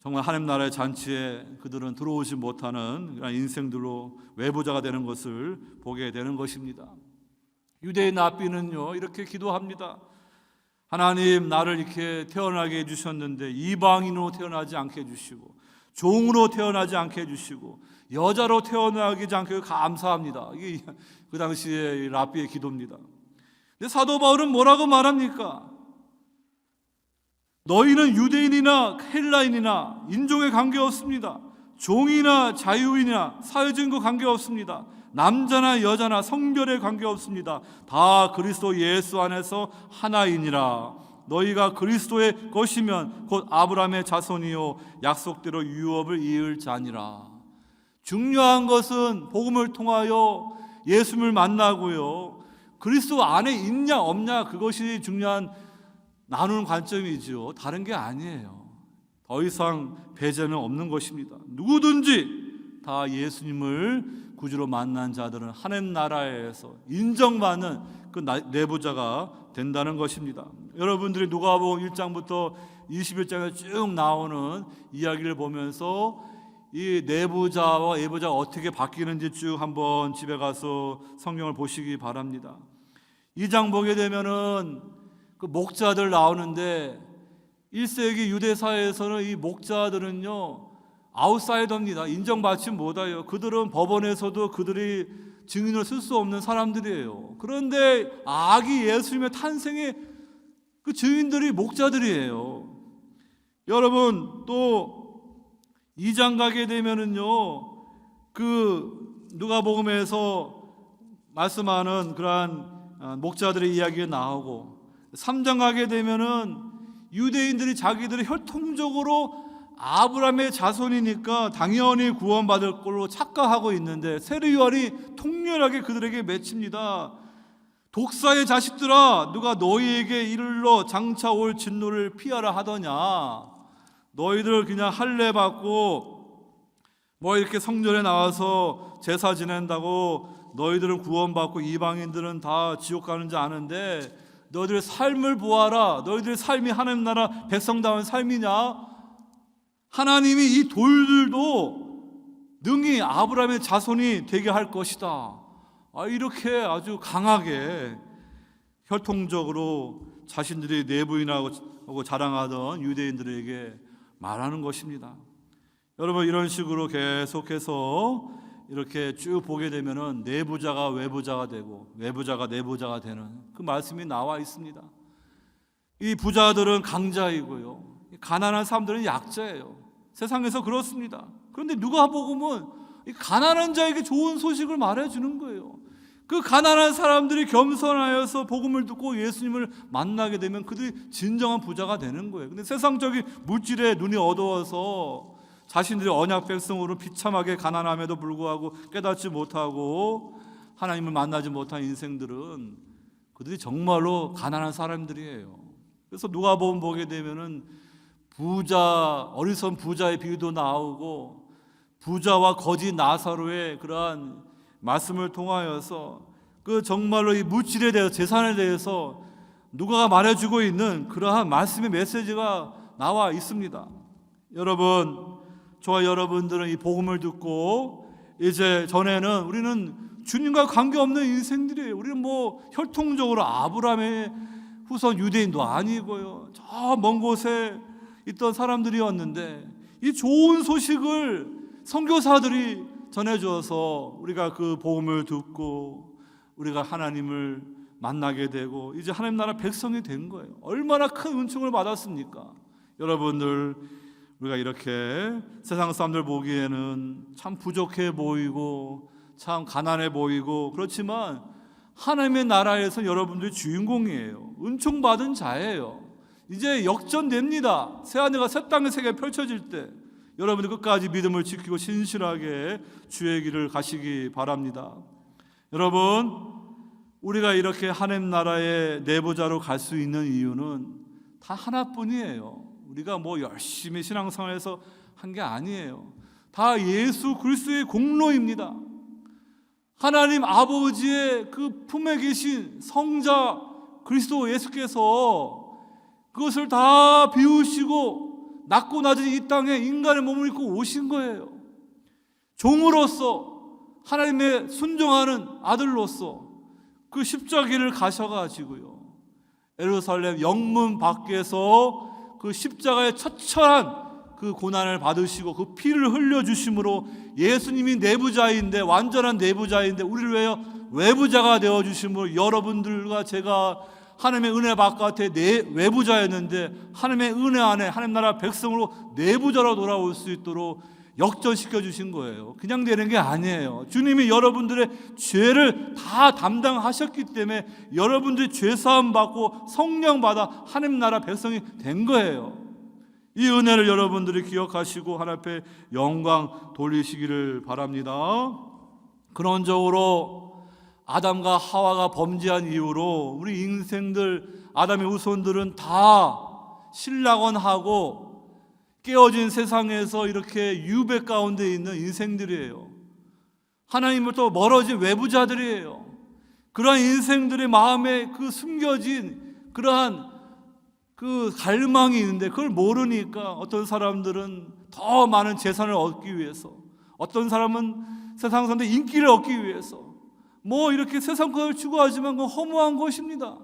정말 하나님 나라의 잔치에 그들은 들어오지 못하는 그런 인생들로 외부자가 되는 것을 보게 되는 것입니다. 유대인 랍비는요, 이렇게 기도합니다. 하나님, 나를 이렇게 태어나게 해주셨는데 이방인으로 태어나지 않게 해주시고 종으로 태어나지 않게 해주시고 여자로 태어나지 않게 감사합니다. 이게 그 당시의 랍비의 기도입니다. 근데 사도 바울은 뭐라고 말합니까? 너희는 유대인이나 헬라인이나 인종에 관계없습니다. 종이나 자유인이나 사회적인 관계없습니다. 남자나 여자나 성별에 관계없습니다. 다 그리스도 예수 안에서 하나이니라. 너희가 그리스도의 것이면 곧 아브라함의 자손이요 약속대로 유업을 이을 자니라. 중요한 것은 복음을 통하여 예수님을 만나고요, 그리스도 안에 있냐 없냐, 그것이 중요한 나누는 관점이죠. 다른 게 아니에요. 더 이상 배제는 없는 것입니다. 누구든지 다 예수님을 구주로 만난 자들은 하나님 나라에서 인정받는 그 내부자가 된다는 것입니다. 여러분들이 누가복음 1장부터 21장에 쭉 나오는 이야기를 보면서 이 내부자와 외부자가 어떻게 바뀌는지 쭉 한번 집에 가서 성경을 보시기 바랍니다. 2장 보게 되면은 그 목자들 나오는데 1세기 유대 사회에서는 이 목자들은요 아웃사이더입니다. 인정받지 못해요. 그들은 법원에서도 그들이 증인을 쓸 수 없는 사람들이에요. 그런데 아기 예수님의 탄생의 그 증인들이 목자들이에요. 여러분, 또 2장 가게 되면은요, 그 누가복음에서 말씀하는 그러한 목자들의 이야기가 나오고, 3장 가게 되면은 유대인들이 자기들이 혈통적으로 아브라함의 자손이니까 당연히 구원받을 걸로 착각하고 있는데 세례 요한이 통렬하게 그들에게 맺힙니다. 독사의 자식들아, 누가 너희에게 이르러 장차 올 진노를 피하라 하더냐. 너희들 그냥 할례 받고 뭐 이렇게 성전에 나와서 제사 지낸다고 너희들은 구원받고 이방인들은 다 지옥 가는지 아는데 너희들의 삶을 보아라. 너희들의 삶이 하나님 나라 백성다운 삶이냐? 하나님이 이 돌들도 능히 아브라함의 자손이 되게 할 것이다. 이렇게 아주 강하게 혈통적으로 자신들이 내부인하고 자랑하던 유대인들에게 말하는 것입니다. 여러분, 이런 식으로 계속해서 이렇게 쭉 보게 되면은 내부자가 외부자가 되고 외부자가 내부자가 되는 그 말씀이 나와 있습니다. 이 부자들은 강자이고요, 가난한 사람들은 약자예요. 세상에서 그렇습니다. 그런데 누가복음은 이 가난한 자에게 좋은 소식을 말해주는 거예요. 그 가난한 사람들이 겸손하여서 복음을 듣고 예수님을 만나게 되면 그들이 진정한 부자가 되는 거예요. 근데 세상적인 물질에 눈이 어두워서 자신들이 언약 백성으로 비참하게 가난함에도 불구하고 깨닫지 못하고 하나님을 만나지 못한 인생들은 그들이 정말로 가난한 사람들이에요. 그래서 누가복음 보게 되면은 어리석은 부자의 비유도 나오고 부자와 거지 나사로의 그러한 말씀을 통하여서 그 정말로 이 물질에 대해서, 재산에 대해서 누가가 말해주고 있는 그러한 말씀의 메시지가 나와 있습니다. 여러분, 저와 여러분들은 이 복음을 듣고 이제 전에는 우리는 주님과 관계없는 인생들이에요. 우리는 뭐 혈통적으로 아브라함의 후손 유대인도 아니고요, 저 먼 곳에 있던 사람들이었는데 이 좋은 소식을 선교사들이 전해주어서 우리가 그 복음을 듣고 우리가 하나님을 만나게 되고 이제 하나님 나라 백성이 된 거예요. 얼마나 큰 은총을 받았습니까? 여러분들, 우리가 이렇게 세상 사람들 보기에는 참 부족해 보이고 참 가난해 보이고 그렇지만 하나님의 나라에서 여러분들이 주인공이에요. 은총 받은 자예요. 이제 역전됩니다. 새하늘과 새 땅의 세계가 펼쳐질 때 여러분들 끝까지 믿음을 지키고 신실하게 주의 길을 가시기 바랍니다. 여러분, 우리가 이렇게 하나님 나라의 내부자로 갈 수 있는 이유는 다 하나뿐이에요. 우리가 뭐 열심히 신앙생활에서 한 게 아니에요. 다 예수 그리스도의 공로입니다. 하나님 아버지의 그 품에 계신 성자 그리스도 예수께서 그것을 다 비우시고 낮고 낮은 이 땅에 인간의 몸을 입고 오신 거예요. 종으로서 하나님의 순종하는 아들로서 그 십자가를 가셔가지고요, 예루살렘 영문 밖에서 그 십자가의 처철한 그 고난을 받으시고 그 피를 흘려주심으로 예수님이 내부자인데, 완전한 내부자인데 우리를 위하여 외부자가 되어주심으로 여러분들과 제가 하나님의 은혜 바깥에 외부자였는데 하나님의 은혜 안에 하나님 나라 백성으로 내부자로 돌아올 수 있도록 역전시켜 주신 거예요. 그냥 되는 게 아니에요. 주님이 여러분들의 죄를 다 담당하셨기 때문에 여러분들이 죄사함 받고 성령 받아 하나님 나라 백성이 된 거예요. 이 은혜를 여러분들이 기억하시고 하나님 앞에 영광 돌리시기를 바랍니다. 근원적으로 아담과 하와가 범죄한 이후로 우리 인생들, 아담의 후손들은 다 신락원하고 깨어진 세상에서 이렇게 유배 가운데 있는 인생들이에요. 하나님으로부터 멀어진 외부자들이에요. 그러한 인생들의 마음에 그 숨겨진 그러한 그 갈망이 있는데 그걸 모르니까 어떤 사람들은 더 많은 재산을 얻기 위해서, 어떤 사람은 세상 사람들 인기를 얻기 위해서 뭐 이렇게 세상 것을 추구하지만 그건 허무한 것입니다.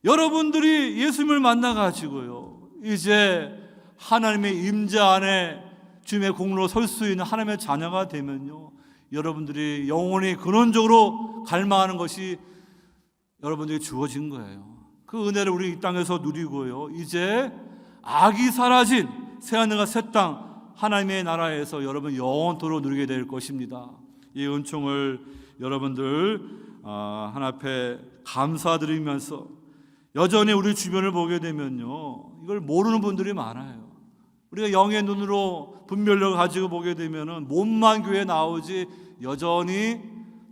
여러분들이 예수님을 만나가지고요, 이제 하나님의 임재 안에 주님의 공로로 설 수 있는 하나님의 자녀가 되면요, 여러분들이 영원히 근원적으로 갈망하는 것이 여러분들에게 주어진 거예요. 그 은혜를 우리 이 땅에서 누리고요, 이제 악이 사라진 새하늘과 새 땅 하나님의 나라에서 여러분 영원토록 누리게 될 것입니다. 이 은총을 여러분들 하나님 앞에 감사드리면서 여전히 우리 주변을 보게 되면요, 이걸 모르는 분들이 많아요. 우리가 영의 눈으로 분별력을 가지고 보게 되면은 몸만 교회에 나오지 여전히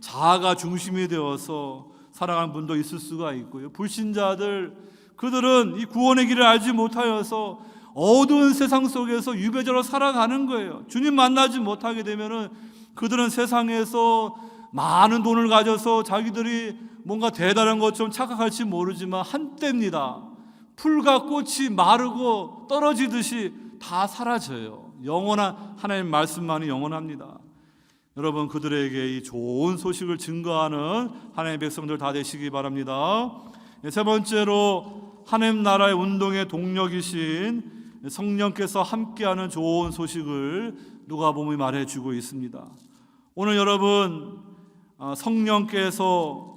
자아가 중심이 되어서 살아가는 분도 있을 수가 있고요. 불신자들, 그들은 이 구원의 길을 알지 못하여서 어두운 세상 속에서 유배자로 살아가는 거예요. 주님 만나지 못하게 되면은 그들은 세상에서 많은 돈을 가져서 자기들이 뭔가 대단한 것처럼 착각할지 모르지만 한때입니다. 풀과 꽃이 마르고 떨어지듯이 다 사라져요. 영원한 하나님의 말씀만이 영원합니다. 여러분, 그들에게 이 좋은 소식을 증거하는 하나님의 백성들 다 되시기 바랍니다. 세 번째로 하나님 나라의 운동의 동력이신 성령께서 함께하는 좋은 소식을 누가복음이 말해주고 있습니다. 오늘 여러분, 성령께서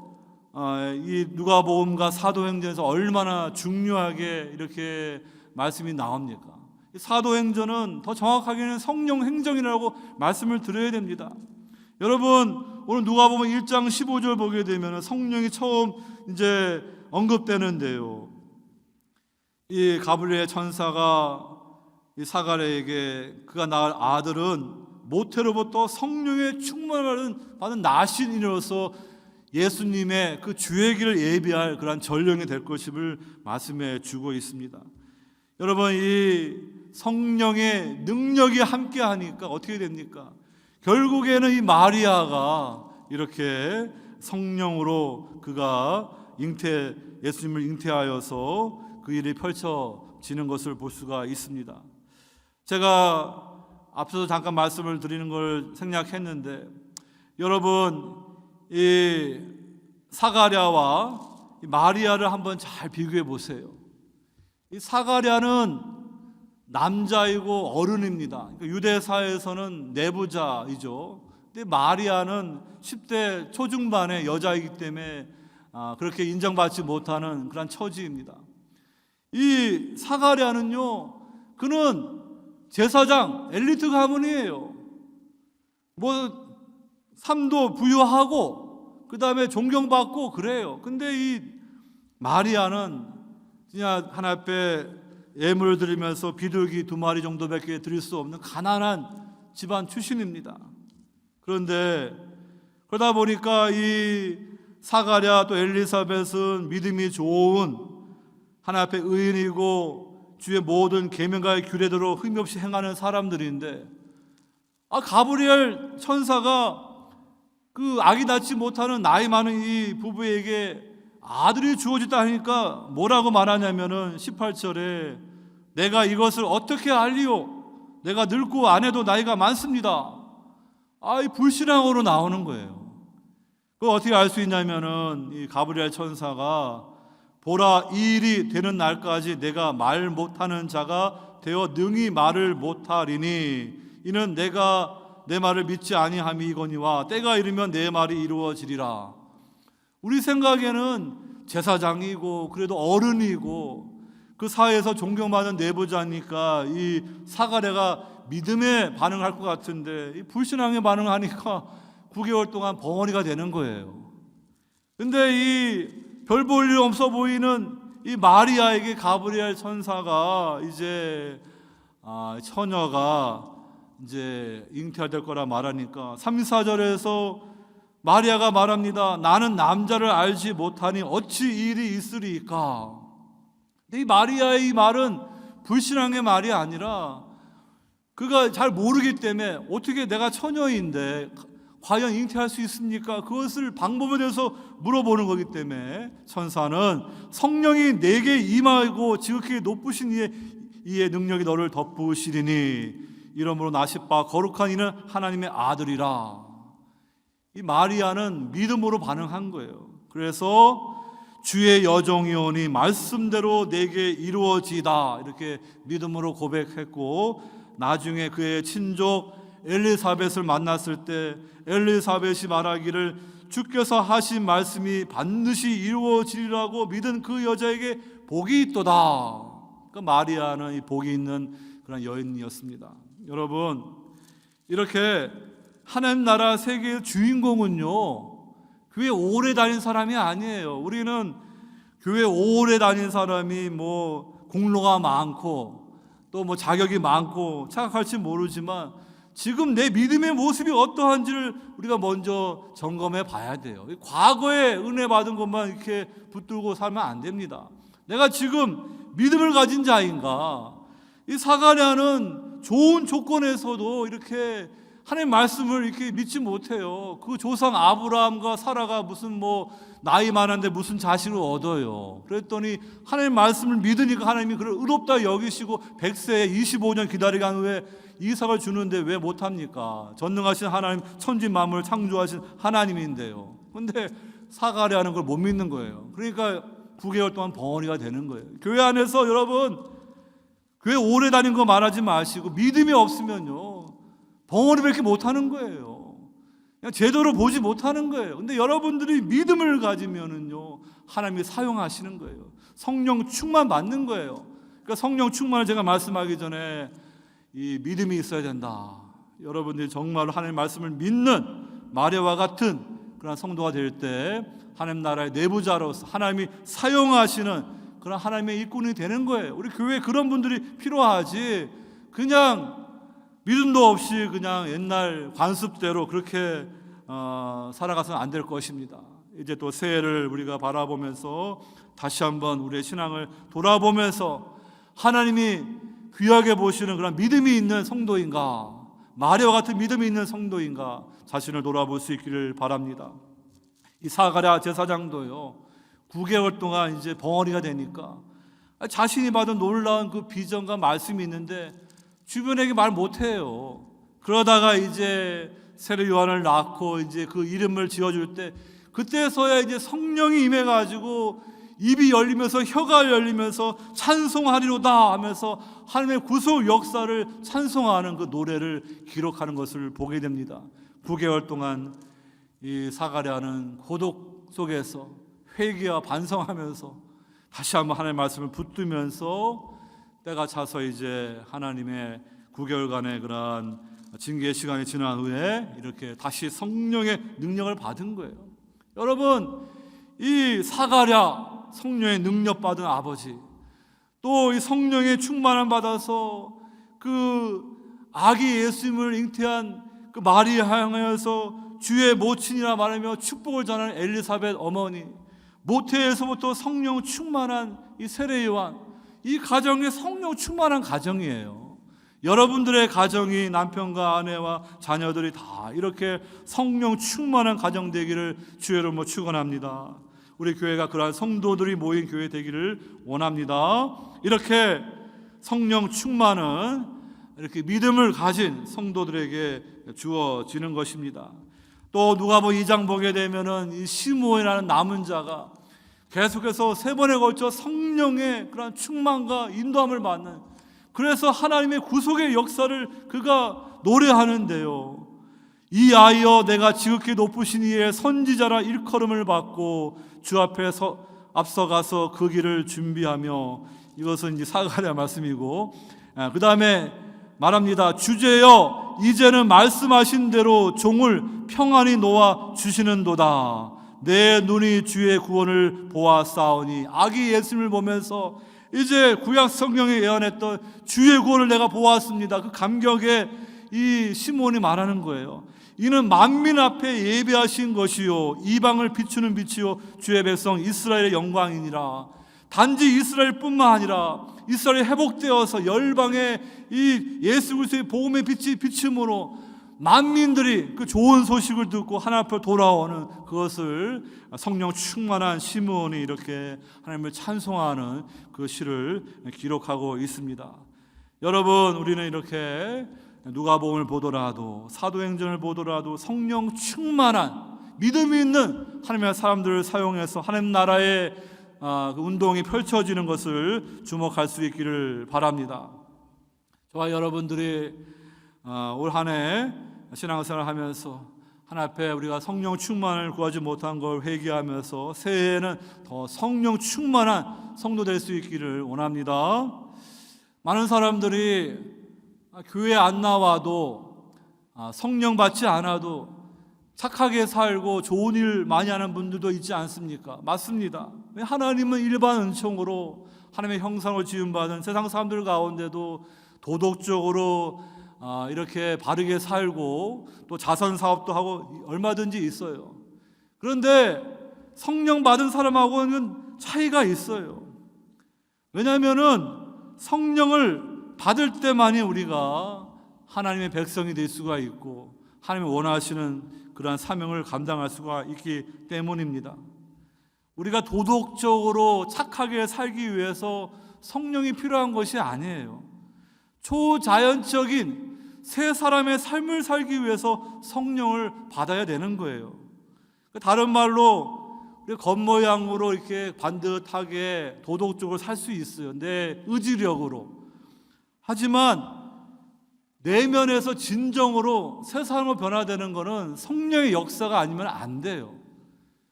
이 누가복음과 사도행전에서 얼마나 중요하게 이렇게 말씀이 나옵니까? 사도행전은 더 정확하게는 성령 행정이라고 말씀을 드려야 됩니다. 여러분, 오늘 누가복음 1장 15절 보게 되면 성령이 처음 이제 언급되는데요. 이 가브리엘 천사가 이 사가랴에게 그가 낳을 아들은 모태로부터 성령의 충만을 받은 나신이로서 예수님의 그 주의 길을 예비할 그런 전령이 될 것임을 말씀해 주고 있습니다. 여러분, 이 성령의 능력이 함께 하니까 어떻게 됩니까? 결국에는 이 마리아가 이렇게 성령으로 그가 예수님을 잉태하여서 그 일이 펼쳐지는 것을 볼 수가 있습니다. 제가 앞서서 잠깐 말씀을 드리는 걸 생략했는데, 여러분, 이 사가랴와 이 마리아를 한번 잘 비교해 보세요. 이 사가랴는 남자이고 어른입니다. 그러니까 유대 사회에서는 내부자이죠. 근데 마리아는 10대 초중반의 여자이기 때문에 그렇게 인정받지 못하는 그런 처지입니다. 이 사가랴는요, 그는 제사장 엘리트 가문이에요. 뭐 삶도 부유하고 그 다음에 존경받고 그래요. 근데 이 마리아는 그냥 하나님 앞에 예물을 드리면서 비둘기 2마리 정도밖에 드릴 수 없는 가난한 집안 출신입니다. 그런데 그러다 보니까 이 사가랴 또 엘리사벳은 믿음이 좋은 하나님 앞에 의인이고 주의 모든 계명과 규례대로 흠없이 행하는 사람들인데, 가브리엘 천사가 그 아기 낳지 못하는 나이 많은 이 부부에게 아들이 주어졌다 하니까 뭐라고 말하냐면은 18절에 내가 이것을 어떻게 알리오? 내가 늙고 아내도 나이가 많습니다. 이 불신앙으로 나오는 거예요. 그거 어떻게 알 수 있냐면은 이 가브리엘 천사가 보라, 이 일이 되는 날까지 내가 말 못하는 자가 되어 능히 말을 못하리니 이는 내가 내 말을 믿지 아니함이거니와 때가 이르면 내 말이 이루어지리라. 우리 생각에는 제사장이고 그래도 어른이고 그 사회에서 존경받는 내부자니까 이 사가랴가 믿음에 반응할 것 같은데 이 불신앙에 반응하니까 9개월 동안 벙어리가 되는 거예요. 근데 이 별 볼 일 없어 보이는 이 마리아에게 가브리엘 천사가 이제 처녀가 이제 잉태될 거라 말하니까 3, 4절에서 마리아가 말합니다. 나는 남자를 알지 못하니 어찌 이 일이 있으리까? 근데 이 마리아의 이 말은 불신앙의 말이 아니라 그가 잘 모르기 때문에 어떻게 내가 처녀인데 과연 잉태할 수 있습니까? 그것을 방법에 대해서 물어보는 거기 때문에 천사는 성령이 내게 임하고 지극히 높으신 이의 능력이 너를 덮으시리니 이러므로 나시바 거룩한 이는 하나님의 아들이라. 이 마리아는 믿음으로 반응한 거예요. 그래서 주의 여종이오니 말씀대로 내게 이루어지다 이렇게 믿음으로 고백했고, 나중에 그의 친족 엘리사벳을 만났을 때 엘리사벳이 말하기를 주께서 하신 말씀이 반드시 이루어지리라고 믿은 그 여자에게 복이 있도다. 그러니까 마리아는 이 복이 있는 그런 여인이었습니다. 여러분, 이렇게 하나님 나라 세계의 주인공은요 교회 오래 다닌 사람이 아니에요. 우리는 교회 오래 다닌 사람이 뭐 공로가 많고 또 뭐 자격이 많고 착각할지 모르지만 지금 내 믿음의 모습이 어떠한지를 우리가 먼저 점검해 봐야 돼요. 과거에 은혜 받은 것만 이렇게 붙들고 살면 안 됩니다. 내가 지금 믿음을 가진 자인가? 이 사가랴는 좋은 조건에서도 이렇게 하나님 말씀을 이렇게 믿지 못해요. 그 조상 아브라함과 사라가 무슨 나이 많은데 무슨 자식을 얻어요. 그랬더니 하나님 말씀을 믿으니까 하나님이 그를 의롭다 여기시고 100세에 25년 기다리게 한 후에 이삭을 주는데 왜 못합니까? 전능하신 하나님, 천지 만물을 창조하신 하나님인데요. 근데 사가랴는 그걸 못 믿는 거예요. 그러니까 9개월 동안 벙어리가 되는 거예요. 교회 안에서 여러분, 교회 오래 다닌 거 말하지 마시고 믿음이 없으면요 벙어리밖에 못하는 거예요. 그냥 제대로 보지 못하는 거예요. 근데 여러분들이 믿음을 가지면은요 하나님이 사용하시는 거예요. 성령 충만 받는 거예요. 그러니까 성령 충만을 제가 말씀하기 전에 이 믿음이 있어야 된다. 여러분들이 정말로 하나님 말씀을 믿는 마리아와 같은 그런 성도가 될 때 하나님 나라의 내부자로서 하나님이 사용하시는 그런 하나님의 일꾼이 되는 거예요. 우리 교회에 그런 분들이 필요하지, 그냥 믿음도 없이 그냥 옛날 관습대로 그렇게 살아가서는 안 될 것입니다. 이제 또 새해를 우리가 바라보면서 다시 한번 우리의 신앙을 돌아보면서 하나님이 귀하게 보시는 그런 믿음이 있는 성도인가, 마리아와 같은 믿음이 있는 성도인가 자신을 돌아볼 수 있기를 바랍니다. 이 사가랴 제사장도요 9개월 동안 이제 벙어리가 되니까 자신이 받은 놀라운 그 비전과 말씀이 있는데 주변에게 말 못해요. 그러다가 이제 세례 요한을 낳고 이제 그 이름을 지어줄 때 그때서야 이제 성령이 임해가지고 입이 열리면서 혀가 열리면서 찬송하리로다 하면서 하나님의 구속 역사를 찬송하는 그 노래를 기록하는 것을 보게 됩니다. 9개월 동안 이 사가랴는 고독 속에서 회개와 반성하면서 다시 한번 하나님의 말씀을 붙들면서 때가 차서 이제 하나님의 9개월간의 그러한 징계 시간이 지난 후에 이렇게 다시 성령의 능력을 받은 거예요. 여러분, 이 사가랴 성령의 능력 받은 아버지, 또 이 성령의 충만함 받아서 그 아기 예수님을 잉태한 그 마리아 향하여서 주의 모친이라 말하며 축복을 전하는 엘리사벳 어머니, 모태에서부터 성령 충만한 이 세례 요한, 이 가정이 성령 충만한 가정이에요. 여러분들의 가정이 남편과 아내와 자녀들이 다 이렇게 성령 충만한 가정 되기를 주의 이름으로 축원합니다. 우리 교회가 그러한 성도들이 모인 교회 되기를 원합니다. 이렇게 성령 충만은 이렇게 믿음을 가진 성도들에게 주어지는 것입니다. 또 누가복음 2장 보게 되면은 이 시므온이라는 남은 자가 계속해서 3번에 걸쳐 성령의 그런 충만과 인도함을 받는, 그래서 하나님의 구속의 역사를 그가 노래하는데요. 이 아이여 내가 지극히 높으신 이의 선지자라 일컬음을 받고 주 앞에 앞서가서 그 길을 준비하며, 이것은 이제 사가랴 말씀이고, 그 다음에 말합니다. 주제여 이제는 말씀하신 대로 종을 평안히 놓아 주시는도다. 내 눈이 주의 구원을 보았사오니, 아기 예수님을 보면서 이제 구약 성경에 예언했던 주의 구원을 내가 보았습니다. 그 감격에 이 시므온이 말하는 거예요. 이는 만민 앞에 예비하신 것이요 이방을 비추는 빛이요 주의 백성 이스라엘의 영광이니라. 단지 이스라엘뿐만 아니라 이스라엘이 회복되어서 열방에 이 예수 그리스도의 복음의 빛이 비춤으로 만민들이 그 좋은 소식을 듣고 하나님 앞에 돌아오는 그것을 성령 충만한 시므온이 이렇게 하나님을 찬송하는 그 시를 기록하고 있습니다. 여러분, 우리는 이렇게 누가복음을 보더라도 사도행전을 보더라도 성령 충만한 믿음이 있는 하나님의 사람들을 사용해서 하나님 나라의 그 운동이 펼쳐지는 것을 주목할 수 있기를 바랍니다. 저와 여러분들이 올 한 해 신앙생활을 하면서 하나님 앞에 우리가 성령 충만을 구하지 못한 걸 회개하면서 새해에는 더 성령 충만한 성도 될 수 있기를 원합니다. 많은 사람들이 교회 안 나와도 성령 받지 않아도 착하게 살고 좋은 일 많이 하는 분들도 있지 않습니까? 맞습니다. 하나님은 일반 은총으로 하나님의 형상을 지음받은 세상 사람들 가운데도 도덕적으로 이렇게 바르게 살고 또 자선 사업도 하고 얼마든지 있어요. 그런데 성령 받은 사람하고는 차이가 있어요. 왜냐하면은 성령을 받을 때만이 우리가 하나님의 백성이 될 수가 있고 하나님이 원하시는 그러한 사명을 감당할 수가 있기 때문입니다. 우리가 도덕적으로 착하게 살기 위해서 성령이 필요한 것이 아니에요. 초자연적인 새 사람의 삶을 살기 위해서 성령을 받아야 되는 거예요. 다른 말로 우리 겉모양으로 이렇게 반듯하게 도덕적으로 살 수 있어요. 내 의지력으로. 하지만 내면에서 진정으로 새 사람으로 변화되는 것은 성령의 역사가 아니면 안 돼요.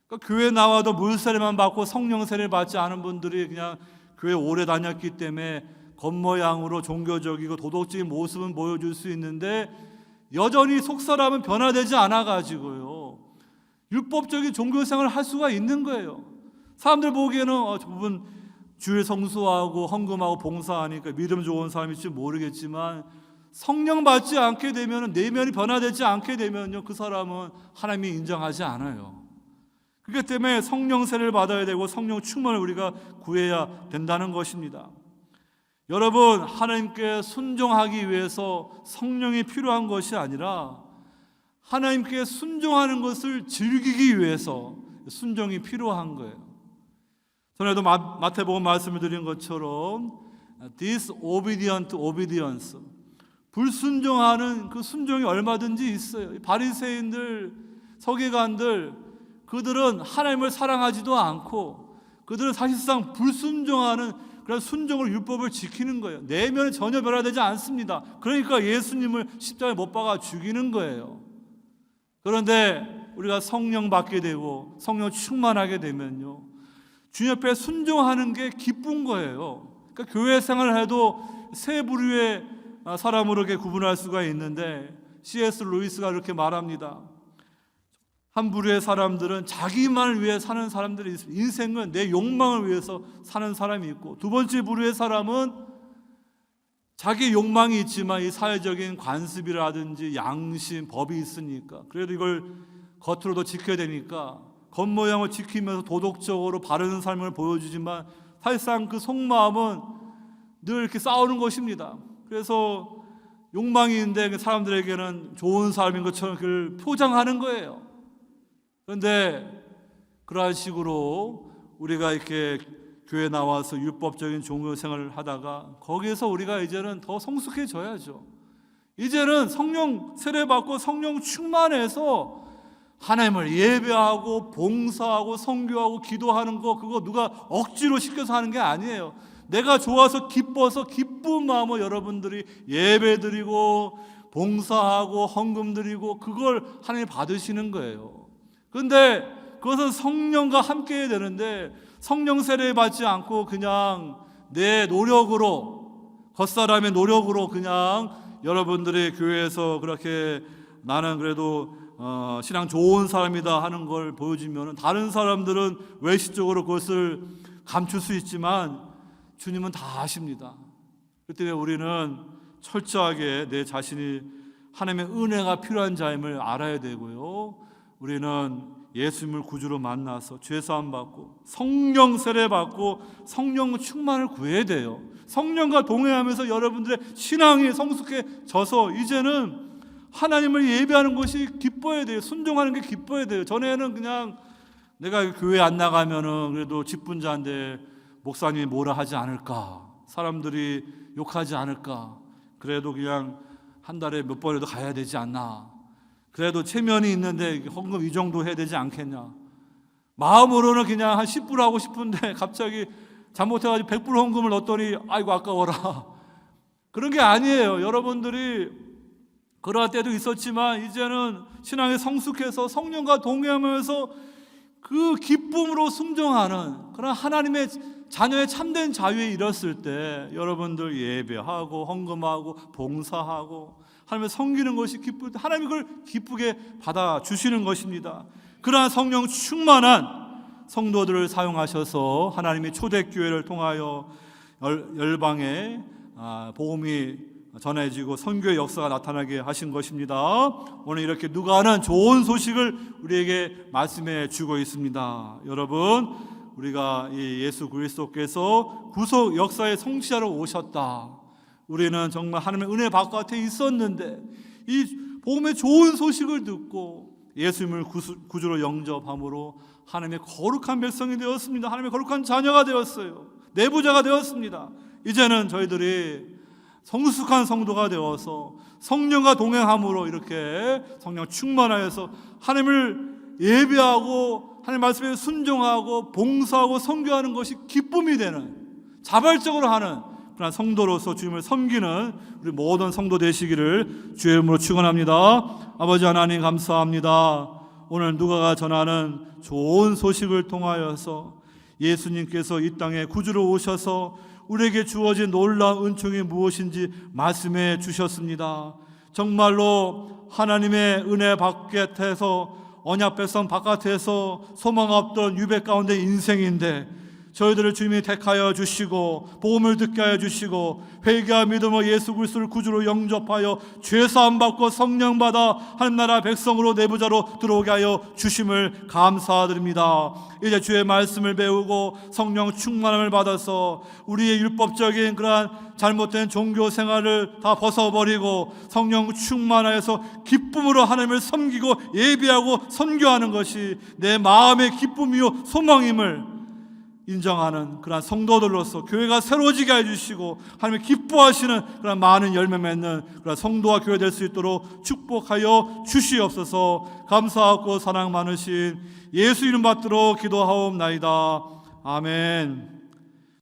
그러니까 교회 나와도 물세례만 받고 성령 세례를 받지 않은 분들이 그냥 교회 오래 다녔기 때문에 겉모양으로 종교적이고 도덕적인 모습은 보여줄 수 있는데 여전히 속사람은 변화되지 않아가지고요 율법적인 종교생활을 할 수가 있는 거예요. 사람들 보기에는 저분 주일 성수하고 헌금하고 봉사하니까 믿음 좋은 사람일지 모르겠지만 성령 받지 않게 되면 내면이 변화되지 않게 되면요 그 사람은 하나님이 인정하지 않아요. 그렇기 때문에 성령 세례를 받아야 되고 성령 충만을 우리가 구해야 된다는 것입니다. 여러분, 하나님께 순종하기 위해서 성령이 필요한 것이 아니라 하나님께 순종하는 것을 즐기기 위해서 순종이 필요한 거예요. 전에도 마태복음 말씀을 드린 것처럼 disobedient obedience, 불순종하는 그 순종이 얼마든지 있어요. 바리새인들, 서기관들, 그들은 하나님을 사랑하지도 않고 그들은 사실상 불순종하는 그런 순종을 율법을 지키는 거예요. 내면은 전혀 변화되지 않습니다. 그러니까 예수님을 십자가에 못 박아 죽이는 거예요. 그런데 우리가 성령 받게 되고 성령 충만하게 되면요 주님 옆에 순종하는 게 기쁜 거예요. 그러니까 교회 생활을 해도 세 부류의 사람으로 이렇게 구분할 수가 있는데 C.S. 루이스가 이렇게 말합니다. 한 부류의 사람들은 자기만을 위해 사는 사람들이 있습니다. 인생은 내 욕망을 위해서 사는 사람이 있고, 두 번째 부류의 사람은 자기 욕망이 있지만 이 사회적인 관습이라든지 양심, 법이 있으니까 그래도 이걸 겉으로도 지켜야 되니까 겉모양을 지키면서 도덕적으로 바르는 삶을 보여주지만 사실상 그 속마음은 늘 이렇게 싸우는 것입니다. 그래서 욕망이 있는데 사람들에게는 좋은 사람인 것처럼 그걸 포장하는 거예요. 그런데 그러한 식으로 우리가 이렇게 교회 나와서 율법적인 종교 생활을 하다가 거기에서 우리가 이제는 더 성숙해져야죠. 이제는 성령 세례받고 성령 충만해서 하나님을 예배하고 봉사하고 선교하고 기도하는 거 그거 누가 억지로 시켜서 하는 게 아니에요. 내가 좋아서 기뻐서 기쁜 마음으로 여러분들이 예배드리고 봉사하고 헌금 드리고 그걸 하나님 받으시는 거예요. 그런데 그것은 성령과 함께 해야 되는데 성령 세례 받지 않고 그냥 내 노력으로 겉사람의 노력으로 그냥 여러분들이 교회에서 그렇게 나는 그래도 신앙 좋은 사람이다 하는 걸 보여주면 다른 사람들은 외식적으로 그것을 감출 수 있지만 주님은 다 아십니다. 그렇기 때문에 우리는 철저하게 내 자신이 하나님의 은혜가 필요한 자임을 알아야 되고요. 우리는 예수님을 구주로 만나서 죄사함 받고 성령 세례 받고 성령 충만을 구해야 돼요. 성령과 동행하면서 여러분들의 신앙이 성숙해져서 이제는 하나님을 예배하는 것이 기뻐야 돼요. 순종하는 게 기뻐야 돼요. 전에는 그냥 내가 교회 안 나가면은 그래도 직분자인데 목사님이 뭐라 하지 않을까, 사람들이 욕하지 않을까, 그래도 그냥 한 달에 몇 번이라도 가야 되지 않나, 그래도 체면이 있는데 헌금 이 정도 해야 되지 않겠냐, 마음으로는 그냥 한 10불 하고 싶은데 갑자기 잘못해가지고 100불 헌금을 넣었더니 아이고 아까워라. 그런 게 아니에요. 여러분들이 그러할 때도 있었지만 이제는 신앙에 성숙해서 성령과 동행하면서 그 기쁨으로 순종하는 그런 하나님의 자녀의 참된 자유에 이뤘을 때 여러분들 예배하고 헌금하고 봉사하고 하나님을 섬기는 것이 기쁠 때 하나님이 그걸 기쁘게 받아주시는 것입니다. 그러한 성령 충만한 성도들을 사용하셔서 하나님이 초대교회를 통하여 열방에 복음이 전해지고 선교의 역사가 나타나게 하신 것입니다. 오늘 이렇게 누가는 좋은 소식을 우리에게 말씀해 주고 있습니다. 여러분, 우리가 이 예수 그리스도께서 구속 역사의 성취자로 오셨다. 우리는 정말 하나님의 은혜 바깥에 있었는데 이 복음의 좋은 소식을 듣고 예수님을 구주로 영접함으로 하나님의 거룩한 백성이 되었습니다. 하나님의 거룩한 자녀가 되었어요. 내부자가 되었습니다. 이제는 저희들이 성숙한 성도가 되어서 성령과 동행함으로 이렇게 성령 충만하여서 하나님을 예배하고 하나님 말씀에 순종하고 봉사하고 선교하는 것이 기쁨이 되는, 자발적으로 하는 그런 성도로서 주님을 섬기는 우리 모든 성도 되시기를 주의 이름으로 축원합니다. 아버지 하나님 감사합니다. 오늘 누가가 전하는 좋은 소식을 통하여서 예수님께서 이 땅에 구주로 오셔서 우리에게 주어진 놀라운 은총이 무엇인지 말씀해 주셨습니다. 정말로 하나님의 은혜 바깥에서, 언약 백성 바깥에서 소망 없던 유배 가운데 인생인데 저희들을 주님이 택하여 주시고 복음을 듣게 하여 주시고 회개와 믿음으로 예수 그리스도를 구주로 영접하여 죄사함 받고 성령 받아 하나님 나라 백성으로 내부자로 들어오게 하여 주심을 감사드립니다. 이제 주의 말씀을 배우고 성령 충만함을 받아서 우리의 율법적인 그러한 잘못된 종교 생활을 다 벗어버리고 성령 충만하여서 기쁨으로 하나님을 섬기고 예배하고 선교하는 것이 내 마음의 기쁨이요 소망임을 인정하는 그런 성도들로서 교회가 새로워지게 해주시고 하나님의 기뻐하시는 그런 많은 열매 맺는 그런 성도와 교회 될 수 있도록 축복하여 주시옵소서. 감사하고 사랑 많으신 예수 이름 받들어 기도하옵나이다. 아멘.